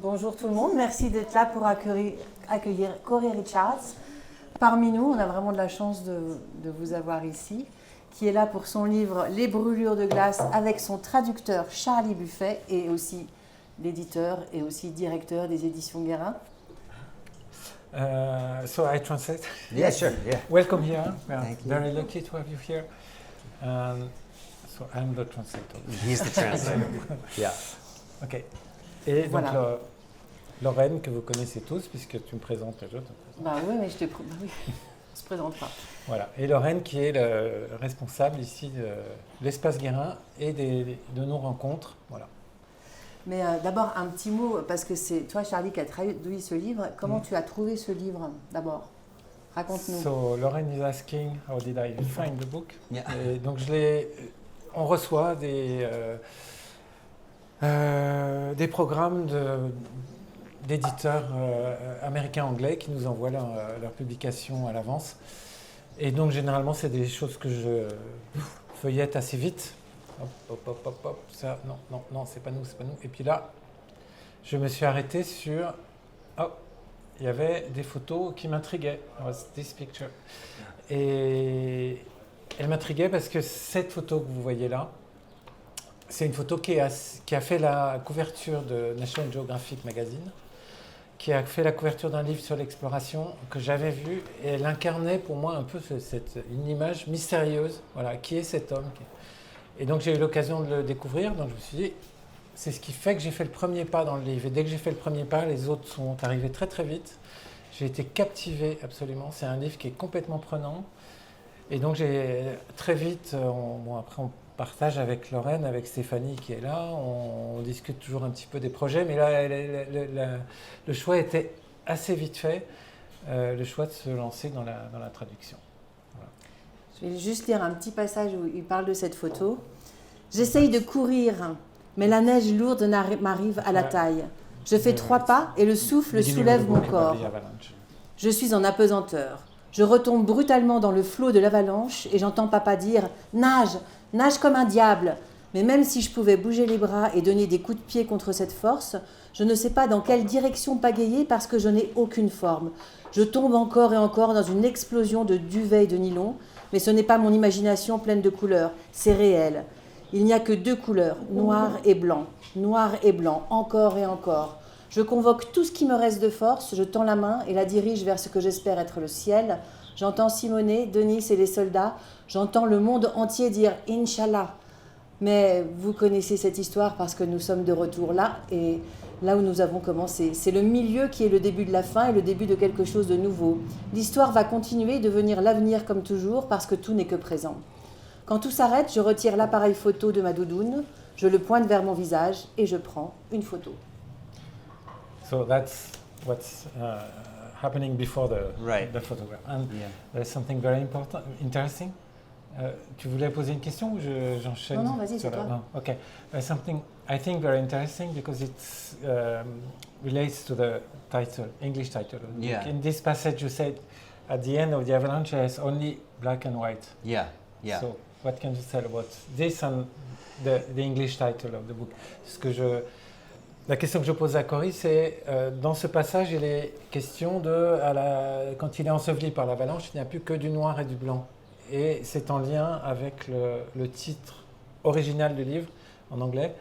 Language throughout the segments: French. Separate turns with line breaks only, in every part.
Bonjour tout le monde, merci d'être là pour accueillir Corey Richards. Parmi nous, on a vraiment de la chance de vous avoir ici, qui est là pour son livre Les brûlures de glace avec son traducteur Charlie Buffet et aussi l'éditeur et aussi directeur des éditions Guérin.
So I translate.
Yeah, sure. Yeah.
Welcome here. We are
Thank you.
very lucky to have you here. So I'm the translator.
He's the translator. Yeah.
Ok. Et
Voilà.
donc Lorraine, que vous connaissez tous, puisque tu me présentes les autres.
Bah oui, mais oui, on se présente pas.
Voilà. Et Lorraine, qui est le responsable ici de l'espace Guérin et de nos rencontres. Voilà.
Mais d'abord, un petit mot, parce que c'est toi, Charlie, qui a traduit ce livre. Comment tu as trouvé ce livre, d'abord? Raconte-nous.
So Lorraine is asking, how did I find the book?
Yeah.
Et donc on reçoit des programmes d'éditeurs américains-anglais qui nous envoient leurs publications à l'avance. Et donc généralement, c'est des choses que je feuillette assez vite. Hop, ça, non, c'est pas nous. Et puis là, je me suis arrêté sur... Oh, il y avait des photos qui m'intriguaient. What's this picture? Et elle m'intriguait parce que cette photo que vous voyez là, c'est une photo qui a fait la couverture de National Geographic Magazine, qui a fait la couverture d'un livre sur l'exploration que j'avais vu, et elle incarnait pour moi un peu une image mystérieuse. Voilà, qui est cet homme? Et donc j'ai eu l'occasion de le découvrir, donc je me suis dit, c'est ce qui fait que j'ai fait le premier pas dans le livre. Et dès que j'ai fait le premier pas, les autres sont arrivés très très vite. J'ai été captivé absolument. C'est un livre qui est complètement prenant. Et donc j'ai très vite, après on partage avec Lorraine, avec Stéphanie qui est là, on discute toujours un petit peu des projets, mais là le choix était assez vite fait, le choix de se lancer dans la traduction. Voilà.
Je vais juste lire un petit passage où il parle de cette photo. J'essaye de courir, mais la neige lourde m'arrive à la taille. Je fais 3 pas et le souffle soulève mon corps. Je suis en apesanteur. Je retombe brutalement dans le flot de l'avalanche et j'entends papa dire « Nage, nage comme un diable !» Mais même si je pouvais bouger les bras et donner des coups de pied contre cette force, je ne sais pas dans quelle direction pagayer parce que je n'ai aucune forme. Je tombe encore et encore dans une explosion de duvet et de nylon, mais ce n'est pas mon imagination pleine de couleurs, c'est réel. Il n'y a que 2 couleurs, noir et blanc, encore et encore. Je convoque tout ce qui me reste de force, je tends la main et la dirige vers ce que j'espère être le ciel. J'entends Simonet, Denis et les soldats. J'entends le monde entier dire « Inch'Allah ». Mais vous connaissez cette histoire parce que nous sommes de retour là, et là où nous avons commencé. C'est le milieu qui est le début de la fin et le début de quelque chose de nouveau. L'histoire va continuer, devenir l'avenir comme toujours, parce que tout n'est que présent. Quand tout s'arrête, je retire l'appareil photo de ma doudoune, je le pointe vers mon visage et je prends une photo.
So that's what's happening before the photograph. And
Yeah.
there's something very interesting. Tu voulais poser une question ou j'enchaîne?
Non, vas-y, c'est toi.
Non, okay. There's something I think very interesting because it relates to the title, English title of the book.
Yeah.
In this passage you said at the end of the avalanche there's only black and white.
Yeah. Yeah.
So what can you tell about this and the English title of the book? La question que je pose à Corey, c'est dans ce passage, il est question quand il est enseveli par l'avalanche, il n'y a plus que du noir et du blanc. Et c'est en lien avec le titre original du livre en anglais.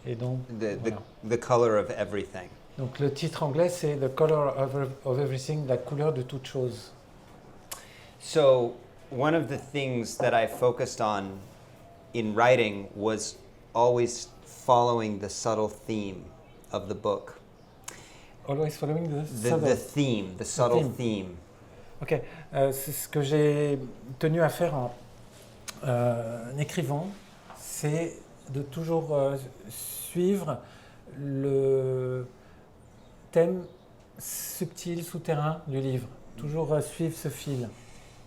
Et donc,
The color of everything.
donc le titre anglais, c'est The Color of Everything, la couleur de toute chose.
So one of the things that I focused on in writing was always following the subtle theme of the book.
Always following the
subtle theme.
Ok, c'est ce que j'ai tenu à faire en écrivant, c'est de toujours suivre le thème subtil, souterrain du livre, toujours suivre ce fil.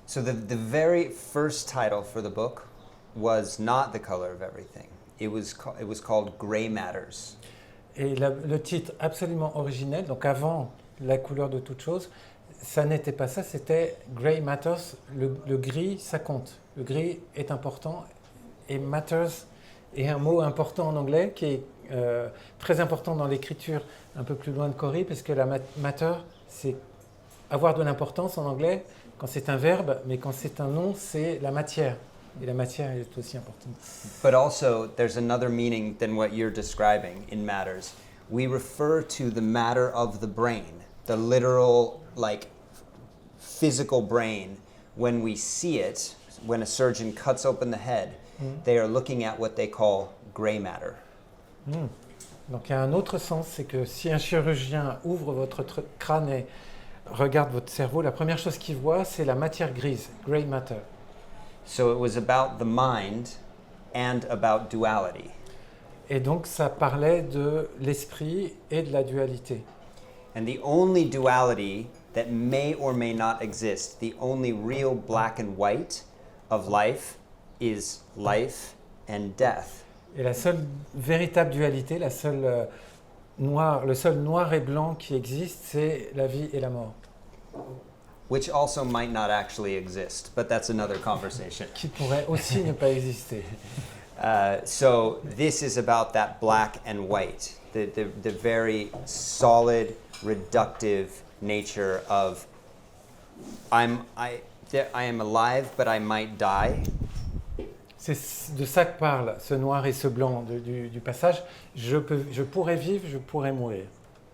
So the very first title for the book was not The Color of Everything. It was called Gray Matters.
Et le titre absolument originel, donc avant La couleur de toute chose, ça n'était pas ça, c'était Gray Matters, le gris, ça compte. Le gris est important et matters est un mot important en anglais qui est très important dans l'écriture, un peu plus loin de Cory, parce que la matter, c'est avoir de l'importance en anglais quand c'est un verbe, mais quand c'est un nom, c'est la matière. Et la matière est aussi importante.
But also, there's another meaning than what you're describing in matters. We refer to the matter of the brain, the literal, like, physical brain. When we see it, when a surgeon cuts open the head, they are looking at what they call gray matter.
Donc il y a un autre sens, c'est que si un chirurgien ouvre votre crâne et regarde votre cerveau, la première chose qu'il voit, c'est la matière grise, gray matter.
So it was about the mind and about duality.
Et donc ça parlait de l'esprit et de la dualité.
And the only duality that may or may not exist, the only real black and white of life is life and death.
Et la seule véritable dualité, le seul noir et blanc qui existe, c'est la vie et la mort.
Which also might not actually exist, but that's another conversation.
Qui pourrait aussi ne pas exister.
So this is about that black and white, the very solid, reductive nature of I am alive, but I might die.
C'est de ça que parle ce noir et ce blanc du passage. Je pourrais vivre, je pourrais mourir.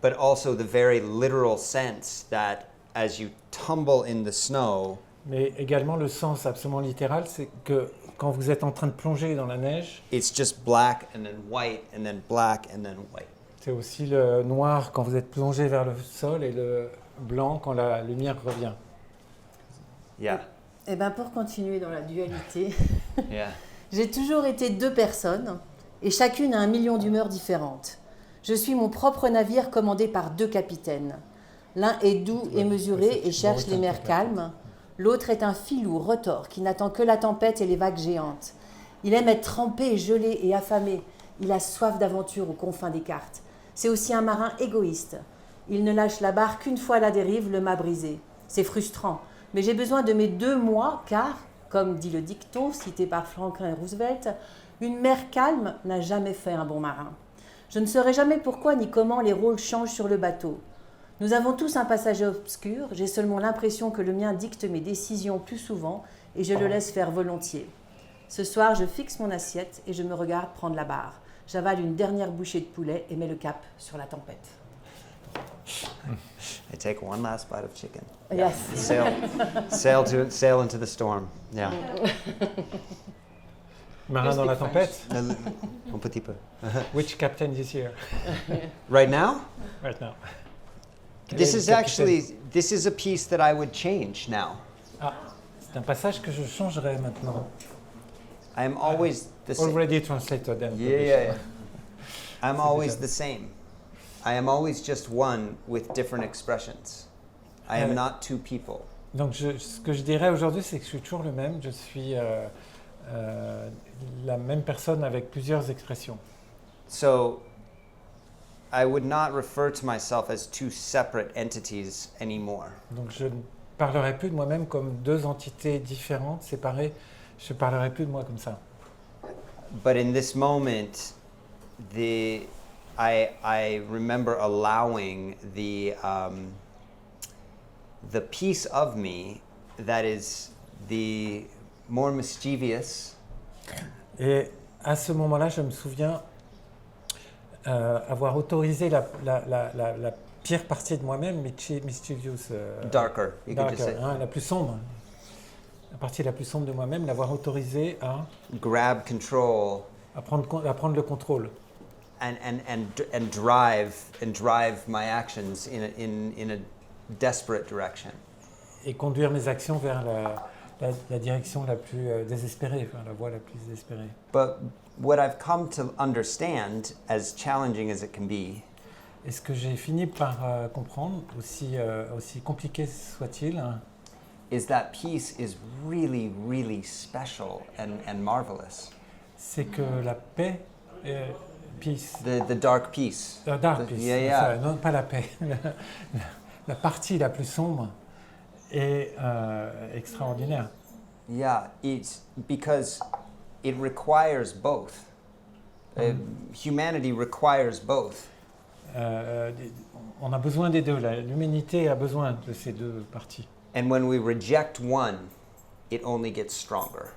But also the very literal sense that as you tumble in the snow,
mais également le sens absolument littéral, c'est que quand vous êtes en train de plonger dans la neige,
it's just black and then white and then black and then white.
C'est aussi le noir quand vous êtes plongé vers le sol et le blanc quand la lumière revient.
Yeah.
Eh bien, pour continuer dans la dualité,
Yeah.
j'ai toujours été deux personnes et chacune a 1 million d'humeurs différentes. Je suis mon propre navire commandé par 2 capitaines. L'un est doux et mesuré et cherche les mers calmes. L'autre est un filou retors qui n'attend que la tempête et les vagues géantes. Il aime être trempé, gelé et affamé. Il a soif d'aventure aux confins des cartes. C'est aussi un marin égoïste. Il ne lâche la barre qu'une fois à la dérive, le mât brisé. C'est frustrant, mais j'ai besoin de mes 2 mois car, comme dit le dicton cité par Franklin Roosevelt, une mer calme n'a jamais fait un bon marin. Je ne saurais jamais pourquoi ni comment les rôles changent sur le bateau. Nous avons tous un passager obscur, j'ai seulement l'impression que le mien dicte mes décisions plus souvent et je le laisse faire volontiers. Ce soir, je fixe mon assiette et je me regarde prendre la barre. J'avale une dernière bouchée de poulet et mets le cap sur la tempête.
I take one last bite of chicken.
Yes.
Sail into the storm. Yeah.
Marin dans la tempête.
Un petit peu.
Which captain is here?
Right now?
Right now.
This is a piece that I would change now.
Ah, c'est un passage que je changerais maintenant.
I am always the same.
Already translated. And
Yeah. I'm always the same. I am always just one with different expressions. I am not two people.
Donc ce que je dirais aujourd'hui, c'est que je suis toujours le même. Je suis la même personne avec plusieurs expressions.
So I would not refer to myself as 2 separate entities anymore.
Donc je ne parlerai plus de moi-même comme 2 entités différentes, séparées. Je ne parlerai plus de moi comme ça.
But in this moment, I remember allowing the piece of me that is the more mischievous.
Et à ce moment-là, je me souviens avoir autorisé la pire partie de moi-même, mischievous,
Darker, you could just say.
la plus sombre, la partie la plus sombre de moi-même, l'avoir autorisé à
grab control,
à prendre le contrôle.
And drive my actions in a desperate direction.
Et conduire mes actions vers la direction la plus désespérée, enfin, la voie la plus désespérée.
But what I've come to understand, as challenging as it can be,
et ce que j'ai fini par comprendre, aussi compliqué soit-il,
is that peace is really, really special and marvelous.
C'est que la paix, peace.
The dark peace.
The dark peace.
Yeah.
Non, pas la paix. La partie la plus sombre est extraordinaire.
Yeah, it's because it requires both. Humanity requires both.
On a besoin des deux. L'humanité a besoin de ces deux parties.
And when we reject one, it only gets stronger.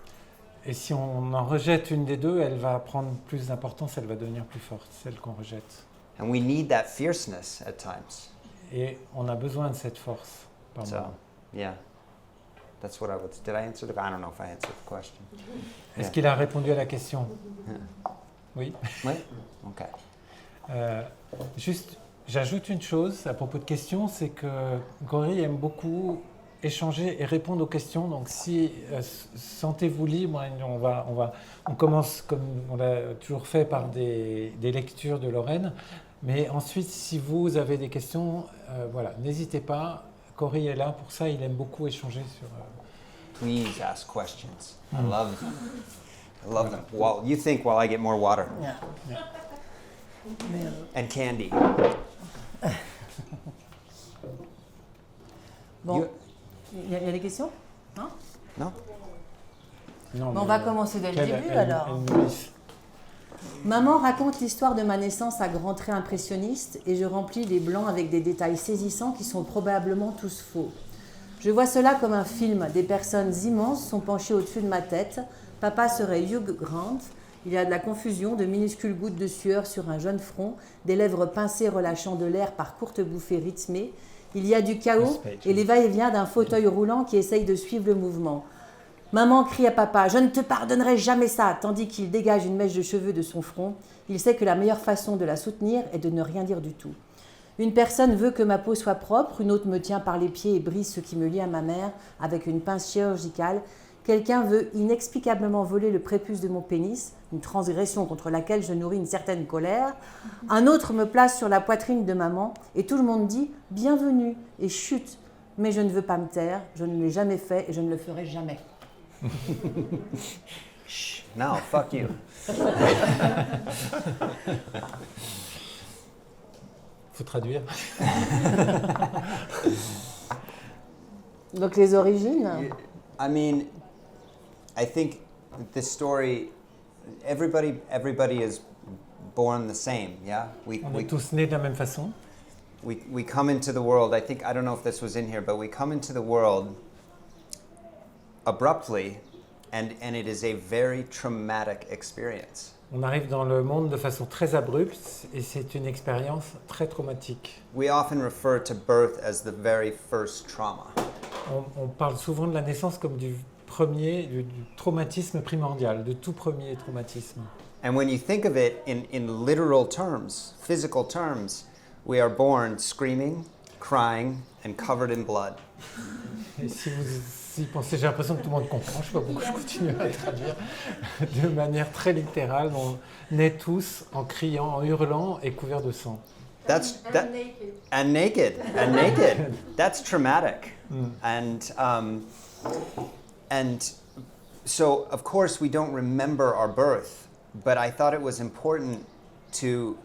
Et si on en rejette une des deux, elle va prendre plus d'importance, elle va devenir plus forte, celle qu'on rejette.
And we need that fierceness at times.
Et on a besoin de cette force. Par
So,
moment.
yeah. That's what I would. Did I answer the? I don't know if I answered the question.
Est-ce qu'il a répondu à la question?
Yeah.
Oui.
Oui? Okay.
Juste, j'ajoute une chose à propos de questions, c'est que Cory aime beaucoup échanger et répondre aux questions. Donc, si sentez-vous libre, on commence comme on l'a toujours fait par des lectures de Lorraine. Mais ensuite, si vous avez des questions, voilà, n'hésitez pas. Cory est là pour ça. Il aime beaucoup échanger sur.
Please ask questions. I love them. I love them. Well, you think while I get more water
Yeah.
Yeah.
and candy.
Bon,
You-
il y a des questions? Non?
No?
Non,
Bon, on
mais,
va commencer dès le
qu'elle-
début,
elle-
alors.
elle nourrisse.
Maman raconte l'histoire de ma naissance à grands traits impressionnistes et je remplis les blancs avec des détails saisissants qui sont probablement tous faux. Je vois cela comme un film. Des personnes immenses sont penchées au-dessus de ma tête. Papa serait Hugh Grant. Il y a de la confusion, de minuscules gouttes de sueur sur un jeune front, des lèvres pincées relâchant de l'air par courtes bouffées rythmées. Il y a du chaos et les va-et-vient d'un fauteuil roulant qui essaye de suivre le mouvement. Maman crie à papa « Je ne te pardonnerai jamais ça !» tandis qu'il dégage une mèche de cheveux de son front. Il sait que la meilleure façon de la soutenir est de ne rien dire du tout. Une personne veut que ma peau soit propre, une autre me tient par les pieds et brise ce qui me lie à ma mère avec une pince chirurgicale. Quelqu'un veut inexplicablement voler le prépuce de mon pénis, une transgression contre laquelle je nourris une certaine colère. Un autre me place sur la poitrine de maman et tout le monde dit « Bienvenue » et chute. Mais je ne veux pas me taire, je ne l'ai jamais fait et je ne le ferai jamais.
Shh. No, fuck you.
Faut traduire.
Donc les origines.
I mean, I think this story, everybody is born the same, yeah?
On est tous nés de la même façon.
We come into the world, I don't know if this was in here, but we come into the world abruptly, and it is a very traumatic experience.
On arrive dans le monde de façon très abrupte et c'est une expérience très traumatique.
We often refer to birth as the very first trauma.
On parle souvent de la naissance comme du traumatisme primordial, de tout premier traumatisme.
And when you think of it in literal terms, physical terms, we are born screaming, crying, and covered in blood.
Et si vous y pensez, j'ai l'impression que tout le monde comprend, je sais pas pourquoi je continue à traduire de manière très littérale. On naît tous en criant, en hurlant et couverts de sang.
And naked. That's traumatic. And so of course we don't remember our birth, but I thought it was important to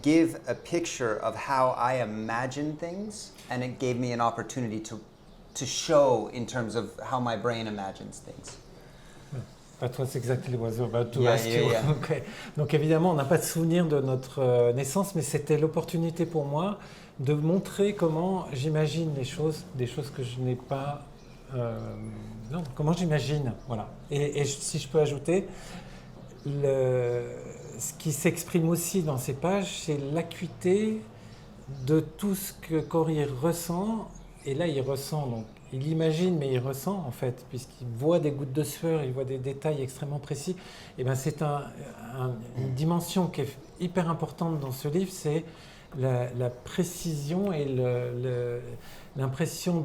give a picture of how I imagine things, and it gave me an opportunity to show in terms of how my brain imagines things.
That was exactly what I was about to
Yeah,
ask you.
yeah.
Okay. Donc évidemment, on n'a pas de souvenir de notre naissance, mais c'était l'opportunité pour moi de montrer comment j'imagine les choses, des choses que je n'ai pas... non, comment j'imagine, voilà. Et si je peux ajouter, ce qui s'exprime aussi dans ces pages, c'est l'acuité de tout ce que Cory ressent. Et là, il ressent, donc il imagine, mais il ressent en fait, puisqu'il voit des gouttes de sueur, il voit des détails extrêmement précis. Et ben, c'est une dimension qui est hyper importante dans ce livre, c'est la précision et l'impression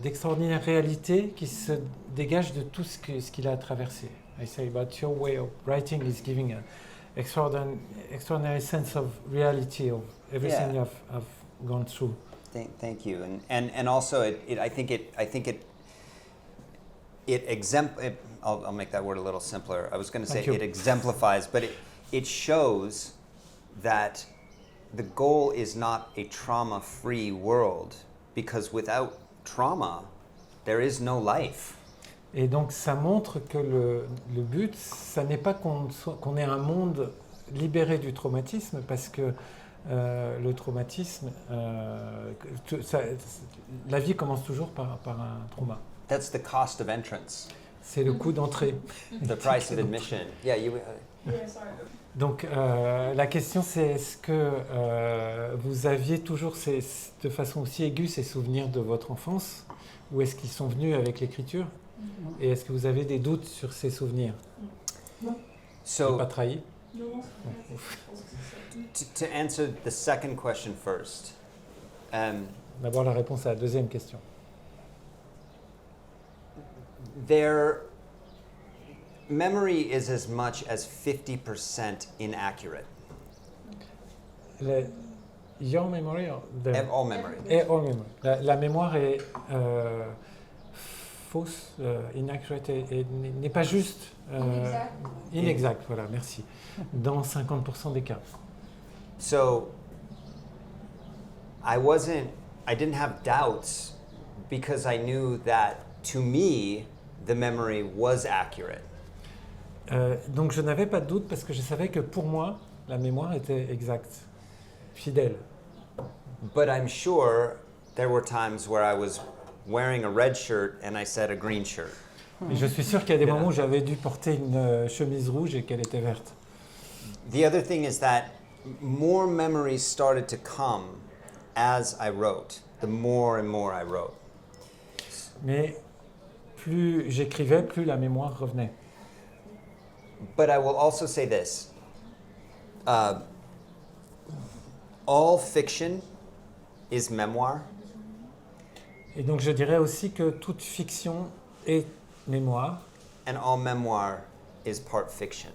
d'extraordinaire réalité qui se dégage de tout ce qu'il a traversé. I say about your way of writing is giving an extraordinary sense of reality of everything
Yeah.
I've gone through.
Thank you, and also I think I'll make that word a little simpler. I was going to say
Thank you.
it exemplifies, but it shows that the goal is not a trauma-free world, because without trauma, there is no life.
Et donc ça montre que le but, ça n'est pas qu'on ait un monde libérer du traumatisme parce que le traumatisme, la vie commence toujours par un trauma.
That's the cost of entrance.
C'est le coût d'entrée.
The price of admission. Yeah, you.
Donc la question c'est est-ce que vous aviez toujours de façon aussi aiguë ces souvenirs de votre enfance ou est-ce qu'ils sont venus avec l'écriture et est-ce que vous avez des doutes sur ces souvenirs?
So,
pas trahi?
to answer the second question first.
D'abord la réponse à la deuxième question.
Their memory is as much as 50% inaccurate.
Your memory or
All memory.
all memory. La mémoire est fausse, inaccurate, et n'est pas juste, inexacte, voilà, merci, dans 50% des cas.
So I didn't have doubts because I knew that to me the memory was accurate.
Donc je n'avais pas de doute parce que je savais que pour moi la mémoire était exacte, fidèle.
But I'm sure there were times where I was wearing a red shirt and I said a green shirt.
Et je suis sûr qu'il y a des moments où j'avais dû porter une chemise rouge et qu'elle était verte.
The other thing is that more memories started to come as I wrote, the more and more I wrote.
Mais plus j'écrivais, plus la mémoire revenait.
But I will also say this. All fiction is memoir.
Et donc je dirais aussi que toute fiction est mémoire.
And all memoir is part fiction.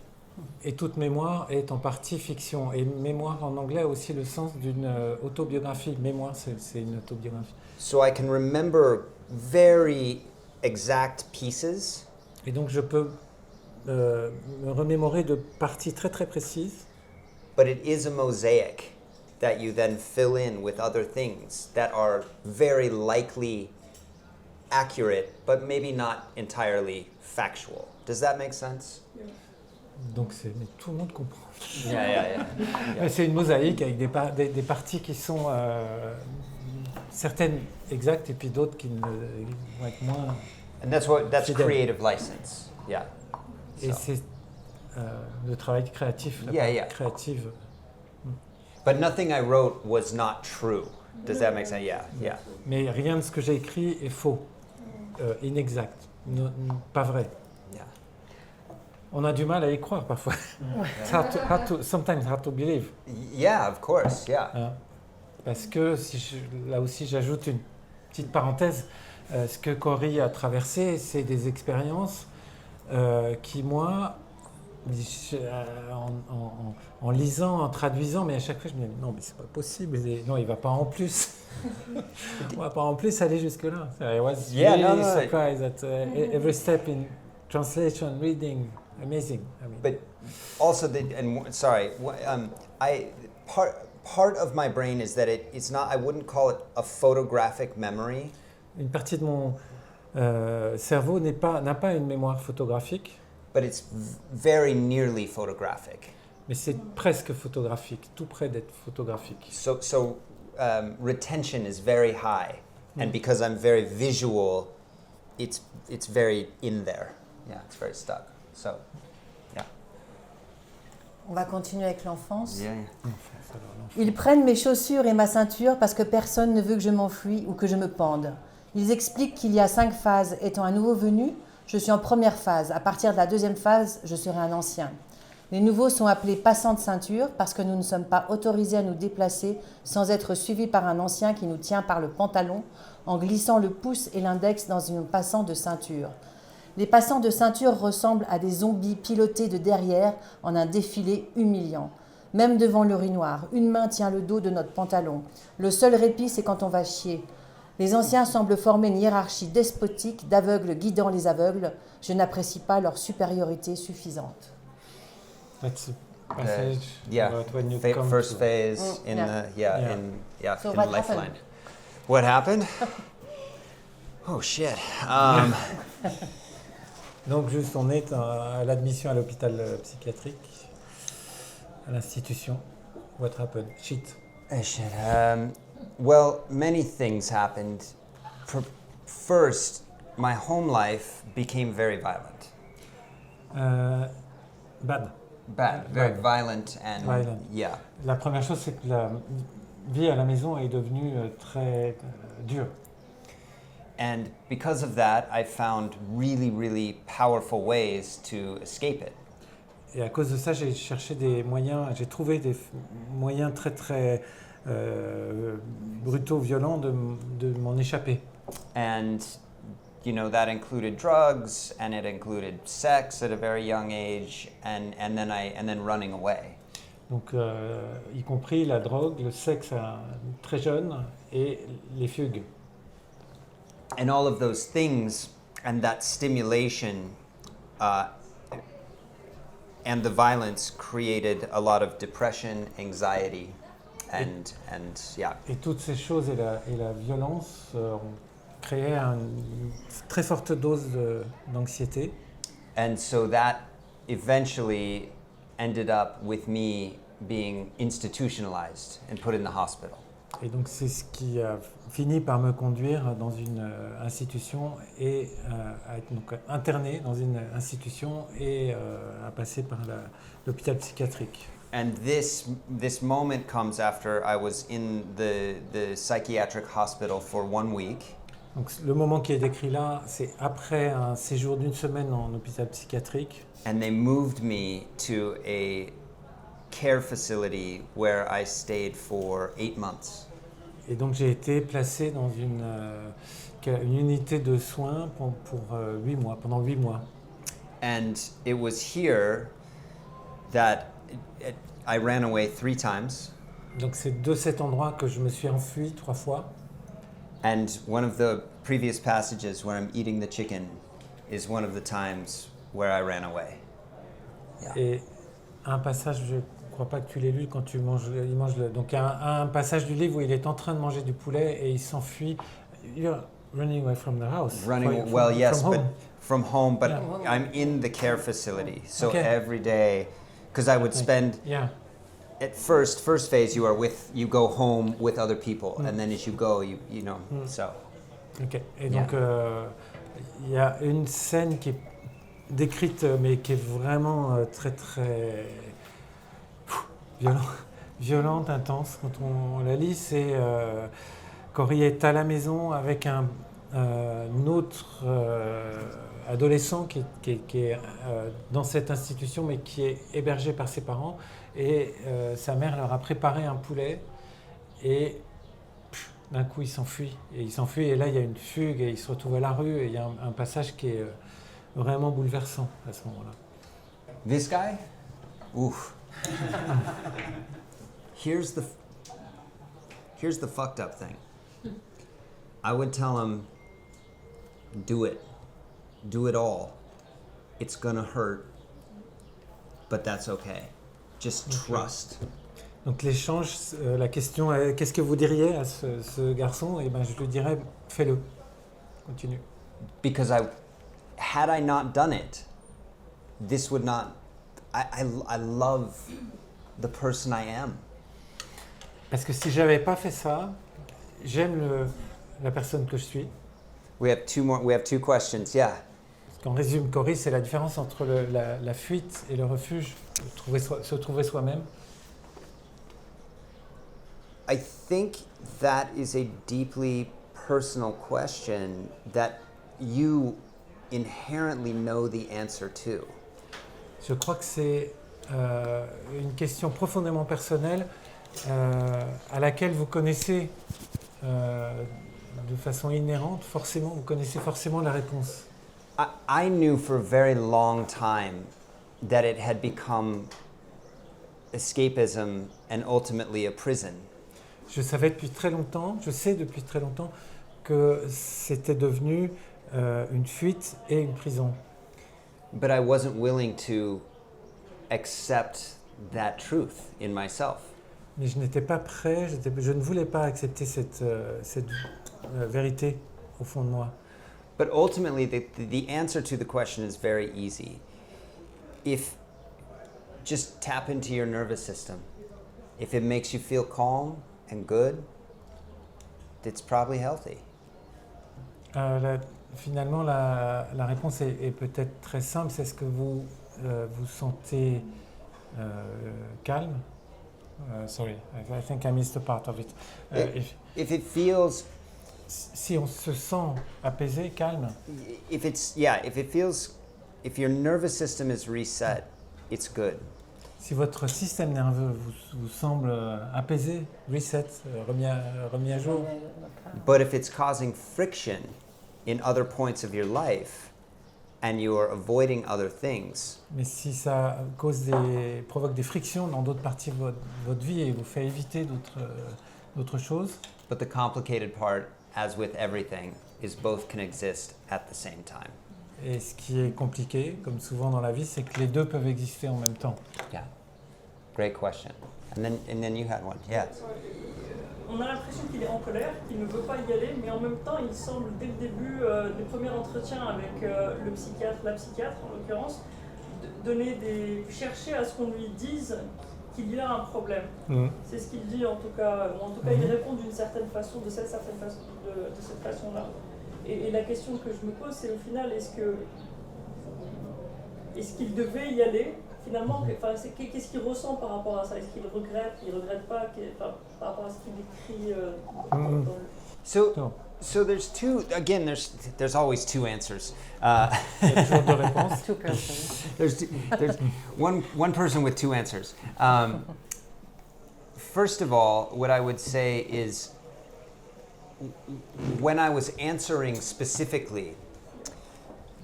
Et toute mémoire est en partie fiction. Et mémoire en anglais a aussi le sens d'une autobiographie. Mémoire, c'est une autobiographie.
So I can remember very exact pieces.
Et donc je peux me remémorer de parties très très précises.
But it is a mosaic that you then fill in with other things that are very likely accurate, but maybe not entirely factual. Does that make sense?
Donc mais tout le monde comprend.
Yeah.
C'est une mosaïque avec des parties qui sont certaines exactes et puis d'autres qui vont être moins.
And that's
fidèles.
creative license. Yeah.
Et
So.
c'est le travail créatif, la
Yeah,
part
yeah.
créative.
But nothing I wrote was not true. Does that make sense? Yeah.
Mais rien de ce que j'ai écrit est faux, inexact, pas vrai.
Yeah.
On a du mal à y croire parfois. Sometimes hard to believe.
Yeah, of course. Yeah.
Hein. Parce que là aussi j'ajoute une petite parenthèse. Ce que Cory a traversé, c'est des expériences qui, moi, en lisant, en traduisant, mais à chaque fois je me dis non, mais c'est pas possible. Non, il va pas en plus. On va pas en plus aller jusque-là. I was really surprised at every step in translation, reading, amazing. I mean.
But also, part of my brain is that it's not. I wouldn't call it a photographic memory.
Une partie de mon cerveau n'a pas une mémoire photographique.
But it's very nearly photographic.
Mais c'est presque photographique, tout près d'être photographique.
So retention is very high, and because I'm very visual, it's very in there. Yeah, it's very stuck. So, yeah.
On va continuer avec l'enfance.
Yeah.
Ils prennent mes chaussures et ma ceinture parce que personne ne veut que je m'enfuis ou que je me pende. Ils expliquent qu'il y a 5 phases. Étant un nouveau venu, je suis en première phase. À partir de la deuxième phase, je serai un ancien. Les nouveaux sont appelés passants de ceinture parce que nous ne sommes pas autorisés à nous déplacer sans être suivis par un ancien qui nous tient par le pantalon en glissant le pouce et l'index dans un passant de ceinture. Les passants de ceinture ressemblent à des zombies pilotés de derrière en un défilé humiliant. Même devant l'urinoir, une main tient le dos de notre pantalon. Le seul répit, c'est quand on va chier. Les anciens semblent former une hiérarchie despotique d'aveugles guidant les aveugles. Je n'apprécie pas leur supériorité suffisante.
That's a passage about when you come
First
to...
phase in
So
in
what
Lifeline.
happened?
What happened? Oh shit.
Donc juste on est à l'admission à l'hôpital psychiatrique à l'institution? What happened? Shit.
Shit. Well, many things happened. First, my home life became very violent.
Bad.
Bad, very violent and
Violent.
yeah.
La première chose, c'est que la vie à la maison est devenue très dure.
And because of that, I found really, really powerful ways to escape it.
Et à cause de ça, j'ai cherché des moyens, j'ai trouvé des moyens très très brutaux, violents de m'en échapper.
And you know, that included drugs, and it included sex at a very young age, and then running away.
Donc, y compris la drogue, le sexe très jeune et les fugues.
And all of those things and that stimulation and the violence created a lot of depression, anxiety, and yeah.
Et toutes ces choses et la violence ont créé une très forte dose d'anxiété.
And so that eventually ended up with me being institutionalized and put in the hospital.
Et donc c'est ce qui a fini par me conduire dans une institution et à être donc interné dans une institution et à passer par l'hôpital psychiatrique.
And this moment comes after I was in the psychiatric hospital for 1 week.
Donc le moment qui est décrit là, c'est après un séjour d'1 semaine en hôpital psychiatrique.
And they moved me to a care facility where I stayed for 8 months.
Et donc j'ai été placé dans une unité de soins pour 8 mois, pendant 8 mois.
And it was here that I ran away 3 times.
Donc c'est de cet endroit que je me suis enfui 3 fois.
And one of the previous passages where I'm eating the chicken is one of the times where I ran away. Yeah.
Et un passage, je ne crois pas que tu l'aies lu quand il mange donc un passage du livre où il est en train de manger du poulet et il s'enfuit. You're running away from the house.
Yes,
from
but
home.
from home, but
Yeah.
I'm in the care facility. So
Okay.
every day, because I would spend
Yeah.
at first phase you go home with other people, and then as you go, you know. So
Ok. Et donc il y a une scène qui est décrite, mais qui est vraiment très très violente, intense. Quand on la lit, c'est Cory est à la maison avec un autre adolescent qui est dans cette institution, mais qui est hébergé par ses parents. Et sa mère leur a préparé un poulet et d'un coup il s'enfuit. Et là il y a une fugue et il se retrouve à la rue et il y a un passage qui est vraiment bouleversant à ce moment-là.
This guy, oof. Here's the fucked up thing. I would tell him, do it all. It's gonna hurt, but that's okay. Just trust.
Donc l'échange, la question est qu'est-ce que vous diriez à ce garçon? Et ben je lui dirais fais-le, continue.
Because had I not done it, this would not. I love the person I am.
Parce que si j'avais pas fait ça, j'aime la personne que je suis.
We have 2 questions. Yeah.
Parce qu'en résumé, Cory, c'est la différence entre la fuite et le refuge, se trouver soi-même.
I think that is a deeply personal question that you inherently know the answer to.
Je crois que c'est une question profondément personnelle à laquelle vous connaissez de façon inhérente, forcément, vous connaissez forcément la réponse.
I knew for a very long time that it had become escapism and ultimately a prison.
Je sais depuis très longtemps que c'était devenu une fuite et une prison.
But I wasn't willing to accept that truth in myself.
Mais je n'étais pas prêt, je ne voulais pas accepter cette vérité au fond de moi.
But ultimately, the answer to the question is very easy. If just tap into your nervous system. If it makes you feel calm and good, it's probably healthy.
Finalement, la réponse est peut-être très simple. C'est ce que vous vous sentez calme? Sorry, I think I missed a part of it.
If it feels,
Si on se sent apaisé, calme,
if your nervous system is reset, it's good.
si votre système nerveux vous semble apaisé, reset, remis à jour,
But if it's causing friction in other points of your life and you are avoiding other things,
mais si ça provoque des frictions dans d'autres parties de votre vie et vous fait éviter d'autres choses,
but the complicated part, as with everything, is both can exist at the same time.
et ce qui est compliqué, comme souvent dans la vie, c'est que les deux peuvent exister en même temps.
Yeah. Great question. And then you had one. Yeah.
On a l'impression qu'il est en colère, qu'il ne veut pas y aller, mais en même temps, il semble, dès le début des premiers entretiens avec le psychiatre, la psychiatre en l'occurrence, chercher à ce qu'on lui dise qu'il y a un problème. C'est ce qu'il dit en tout cas, ou en tout cas il répond d'une certaine façon, de cette façon-là. Et la question que je me pose, c'est au final, est-ce qu'il devait y aller finalement, qu'est-ce qu'il ressent par rapport à ça? Est-ce qu'il regrette, il ne regrette pas par rapport à ce qu'il écrit dans le...
So there's two. Again, there's always two answers.
Il y a toujours deux réponses.
Two persons.
There's one person with two answers. First of all, what I would say is, when I was answering specifically,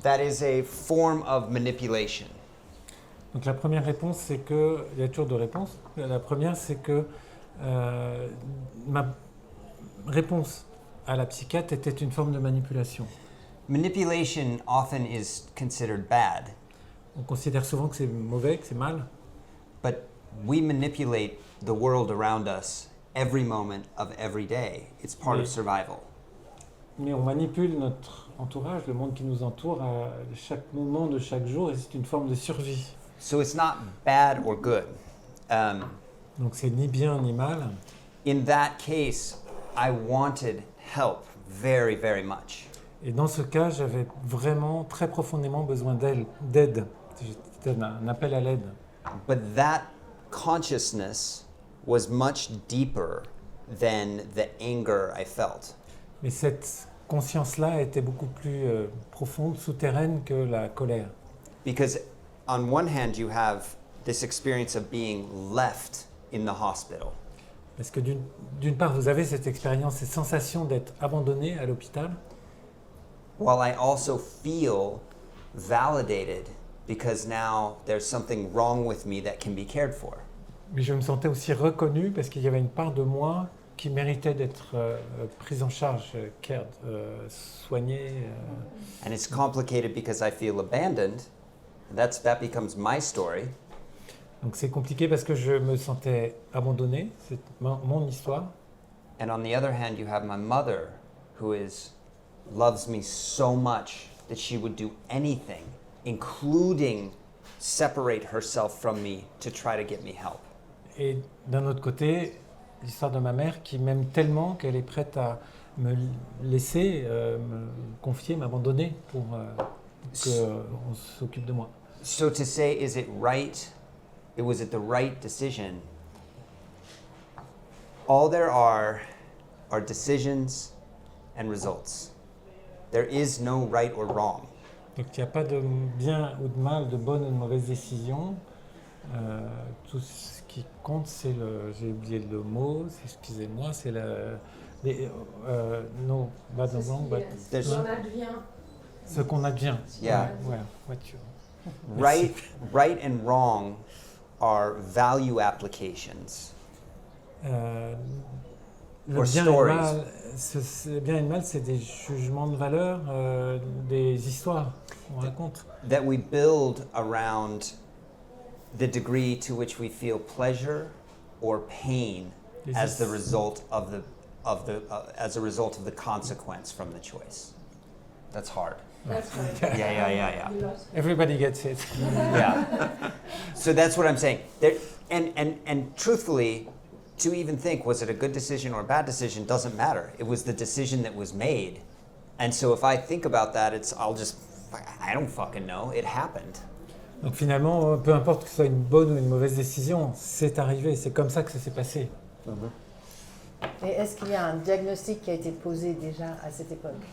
that is a form of manipulation.
Donc la première réponse, c'est que... Il y a toujours deux réponses. La première, c'est que ma réponse à la psychiatre était une forme de manipulation.
Manipulation often is considered bad,
On considère souvent que c'est mauvais, que c'est mal,
but we manipulate the world around us every moment of every day. It's part of survival.
mais on manipule notre entourage, le monde qui nous entoure, à chaque moment de chaque jour, et c'est une forme de survie.
So it's not bad or good.
Donc c'est ni bien ni mal.
In that case, I wanted help very, very much.
Et dans ce cas, j'avais vraiment très profondément besoin d'aide. C'était un appel à l'aide.
But that consciousness was much deeper than the anger I felt.
Mais cette conscience-là était beaucoup plus profonde, souterraine que la colère.
Because on one hand, you have this experience of being left in the hospital.
Parce que d'une part, vous avez cette expérience, cette sensation d'être abandonné à l'hôpital,
While I also feel validated because now there's something wrong with me that can be cared for.
mais je me sentais aussi reconnu parce qu'il y avait une part de moi qui méritait d'être prise en charge, soignée.
And it's complicated because I feel abandoned. That becomes my story.
Donc c'est compliqué parce que je me sentais abandonné, c'est mon histoire.
And on the other hand, you have my mother who loves me so much that she would do anything, including separate herself from me to try to get me help.
Et d'un autre côté, l'histoire de ma mère qui m'aime tellement qu'elle est prête à me laisser, me confier, m'abandonner pour qu'on s'occupe de moi.
So to say, is it right? Was it the right decision? All there are decisions and results. There is no right or wrong.
Donc il n'y a pas de bien ou de mal, de bonne ou de mauvaise décision. Tout ce qui compte, c'est j'ai oublié le mot, excusez-moi, c'est no bad and wrong, but ce qu'on advient.
Yeah.
Ouais,
Right and wrong are value applications.
Le
Or
bien
stories.
et le mal, bien et le mal, c'est des jugements de valeur, des histoires qu'on raconte.
That we build around the degree to which we feel pleasure or pain as the result of the consequence from the choice. That's hard.
That's right.
Yeah.
Everybody gets it.
Yeah. So that's what I'm saying. There, and truthfully, to even think, was it a good decision or a bad decision, doesn't matter. It was the decision that was made. And so if I think about that, I don't fucking know. It happened.
Donc finalement, peu importe que ce soit une bonne ou une mauvaise décision, c'est arrivé, c'est comme ça que ça s'est passé.
Et est-ce qu'il y a un diagnostic qui a été posé déjà à cette époque?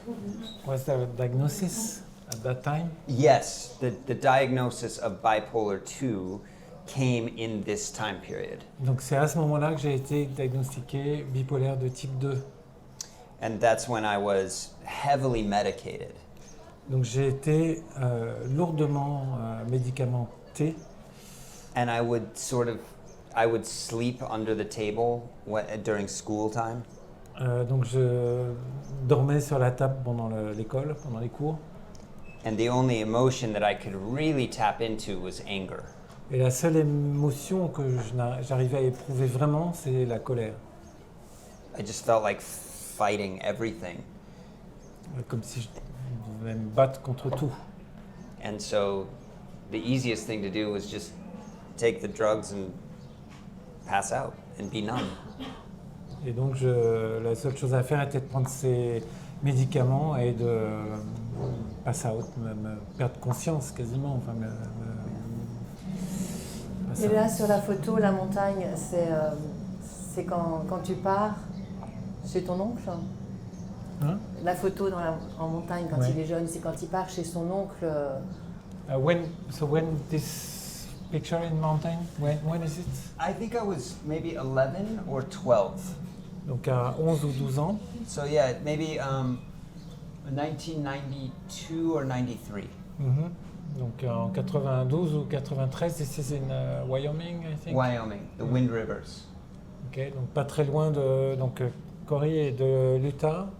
Was there a diagnosis at that time?
Yes, the diagnosis of bipolar 2 came in this time period.
Donc c'est à ce moment-là que j'ai été diagnostiqué bipolaire de type 2.
And that's when I was heavily medicated.
Donc j'ai été lourdement médicamenté.
And I would sleep under the table during school time.
Donc je dormais sur la table pendant l'école, pendant les cours.
And the only emotion that I could really tap into was anger.
Et la seule émotion que j'arrivais à éprouver vraiment, c'est la colère.
I just felt like fighting everything.
Comme si je devais me battre contre tout.
And so the easiest thing to do was just take the drugs and pass out and be numb.
Et donc la seule chose à faire était de prendre ces médicaments et de pass out, me perdre conscience quasiment. Enfin,
Et là, sur la photo, la montagne, c'est quand tu pars chez ton oncle.
Hein?
La photo en montagne, quand
Ouais.
il est jeune, c'est quand il part chez son oncle.
When this picture in mountain, when is it?
I think I was maybe 11 or 12.
Donc à 11 ou 12 ans.
So yeah, maybe 1992 or 93.
Mhm. Donc en 92 ou 93, this is in Wyoming, I think.
Wyoming, the Wind Rivers.
Ok, donc pas très loin de. Donc Cory est de l'Utah,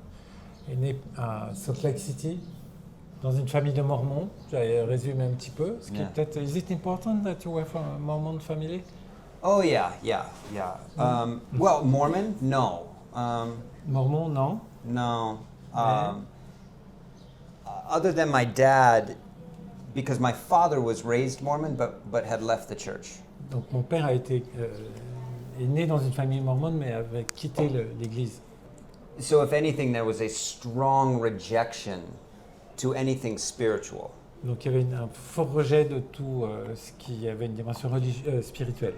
est né à Salt Lake City, dans une famille de Mormons. J'avais résumé un petit peu. Ce qui est
Yeah.
peut-être. Is it important that you were from a Mormon family?
Oh yeah. Well, Mormon? No.
Mormon, non.
No. Other than my dad, because my father was raised Mormon, but had left the church.
Donc mon père est né dans une famille mormone, mais avait quitté l'église.
So if anything, there was a strong rejection to anything spiritual.
Donc il y avait un fort rejet de tout ce qui avait une dimension spirituelle.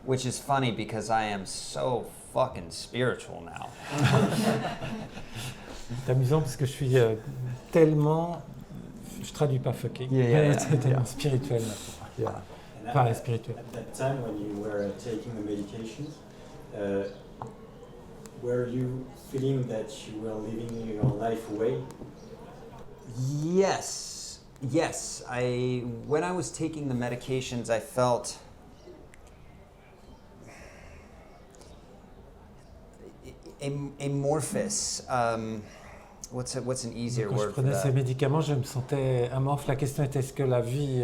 Which is funny because I am so fucking spiritual now.
C'est amusant parce que je suis tellement, je traduis pas fucking,
Yeah,
tellement spirituel maintenant. Yeah. Enfin, spirituel.
At that time when you were taking the medications, were you feeling that you were living your life away?
Yes. When I was taking the medications, I felt amorphous. What's an easier
Quand je
word for
prenais ces
that?
médicaments, je me sentais amorphe. La question était est-ce que la vie,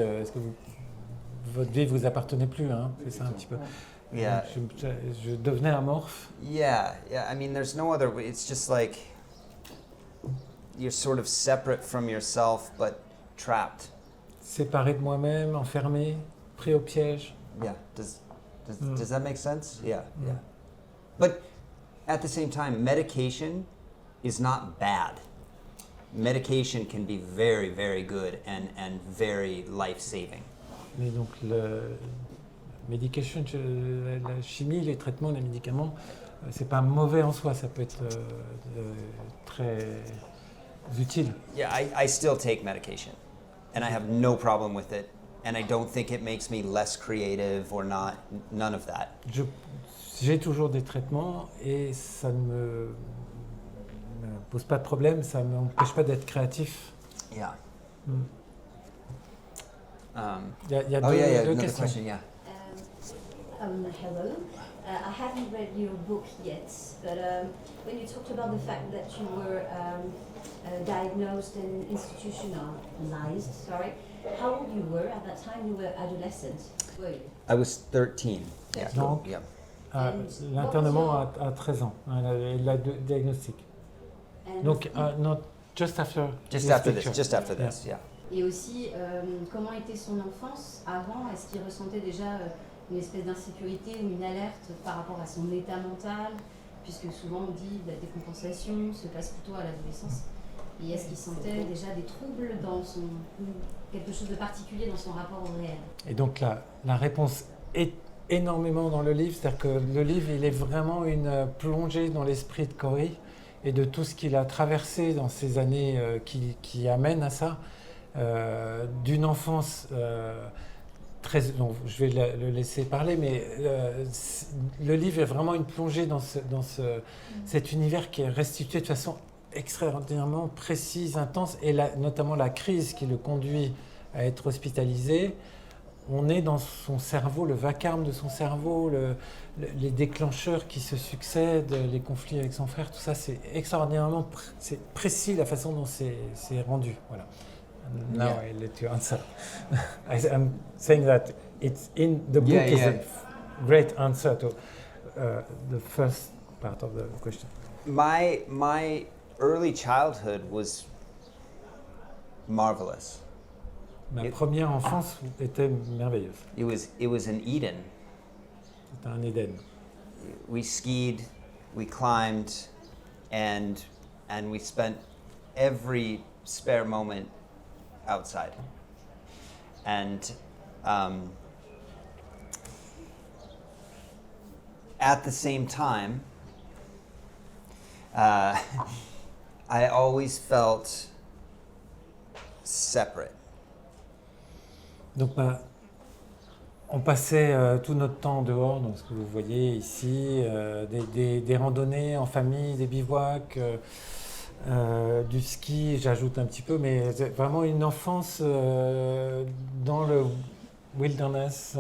votre vie vous appartenait plus, hein? C'est ça un petit peu.
Yeah.
Donc, je devenais amorphe.
Yeah. I mean, there's no other way. It's just like you're sort of separate from yourself, but trapped.
Séparé de moi-même, enfermé, pris au piège.
Yeah. Does that make sense? Yeah. But at the same time, medication is not bad. Medication can be very, very good and very life-saving.
Mais donc, medication, la chimie, les traitements, les médicaments, c'est pas mauvais en soi, ça peut être très utile.
Yeah, I still take medication, and I have no problem with it, and I don't think it makes me less creative or not, none of that.
J'ai toujours des traitements et ça ne me pose pas de problème, ça ne m'empêche pas d'être créatif.
Yeah.
Il y a deux
Another
questions.
question, yeah.
Hello. I haven't read your book yet, but when you talked about the fact that you were diagnosed and institutionalized, how old you were at that time? You were adolescent, were you?
I was 13. Yeah.
Donc,
Yeah.
l'internement à 13 ans, le diagnostic.
And
Donc, Just after
Just
this
after
picture.
this. Just after this. Yeah.
Et aussi, comment était son enfance avant? Est-ce qu'il ressentait déjà une espèce d'insécurité ou une alerte par rapport à son état mental? Puisque souvent on dit que la décompensation se passe plutôt à l'adolescence. Et est-ce qu'il sentait déjà des troubles dans quelque chose de particulier dans son rapport au réel?
Et donc la réponse est énormément dans le livre, c'est-à-dire que le livre il est vraiment une plongée dans l'esprit de Corey et de tout ce qu'il a traversé dans ces années qui amènent à ça, d'une enfance très... Donc, je vais le laisser parler, mais le livre est vraiment une plongée dans cet univers qui est restitué de façon extraordinairement précise, intense, et notamment la crise qui le conduit à être hospitalisé. On est dans son cerveau, le vacarme de son cerveau, les déclencheurs qui se succèdent, les conflits avec son frère, tout ça, c'est extraordinairement c'est précis la façon dont c'est rendu. Voilà. Now
Yeah.
I let you answer. I'm saying that it's in the book
Yeah,
is
yeah.
a great answer to the first part of the question.
My early childhood was marvelous.
Ma première enfance était merveilleuse.
It was an Eden.
C'était un Éden.
We skied, we climbed, and we spent every spare moment outside. And at the same time, I always felt separate.
Donc, on passait tout notre temps dehors, donc ce que vous voyez ici, des randonnées en famille, des bivouacs, du ski, j'ajoute un petit peu, mais c'est vraiment une enfance dans le wilderness,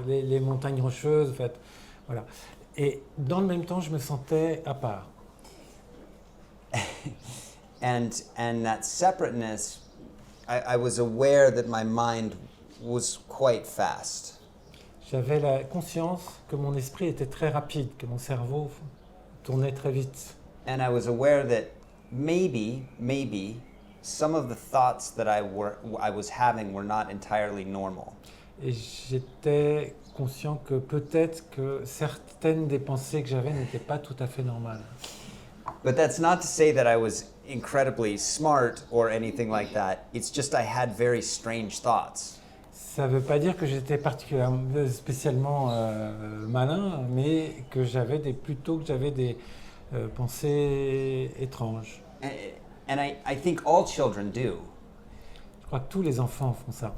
les montagnes rocheuses, en fait. Voilà. Et dans le même temps, je me sentais à part.
And that separateness, I was aware that my mind was quite fast.
J'avais la conscience que mon esprit était très rapide, que mon cerveau tournait très vite.
And I was aware that maybe some of the thoughts that I was having were not entirely normal.
Et j'étais conscient que peut-être que certaines des pensées que j'avais n'étaient pas tout à fait normales.
But that's not to say that I was incredibly smart or anything like that. It's just I had very strange thoughts.
Ça ne veut pas dire que j'étais spécialement malin, mais que j'avais des pensées étranges.
And I think all children do.
Je crois que tous les enfants font ça.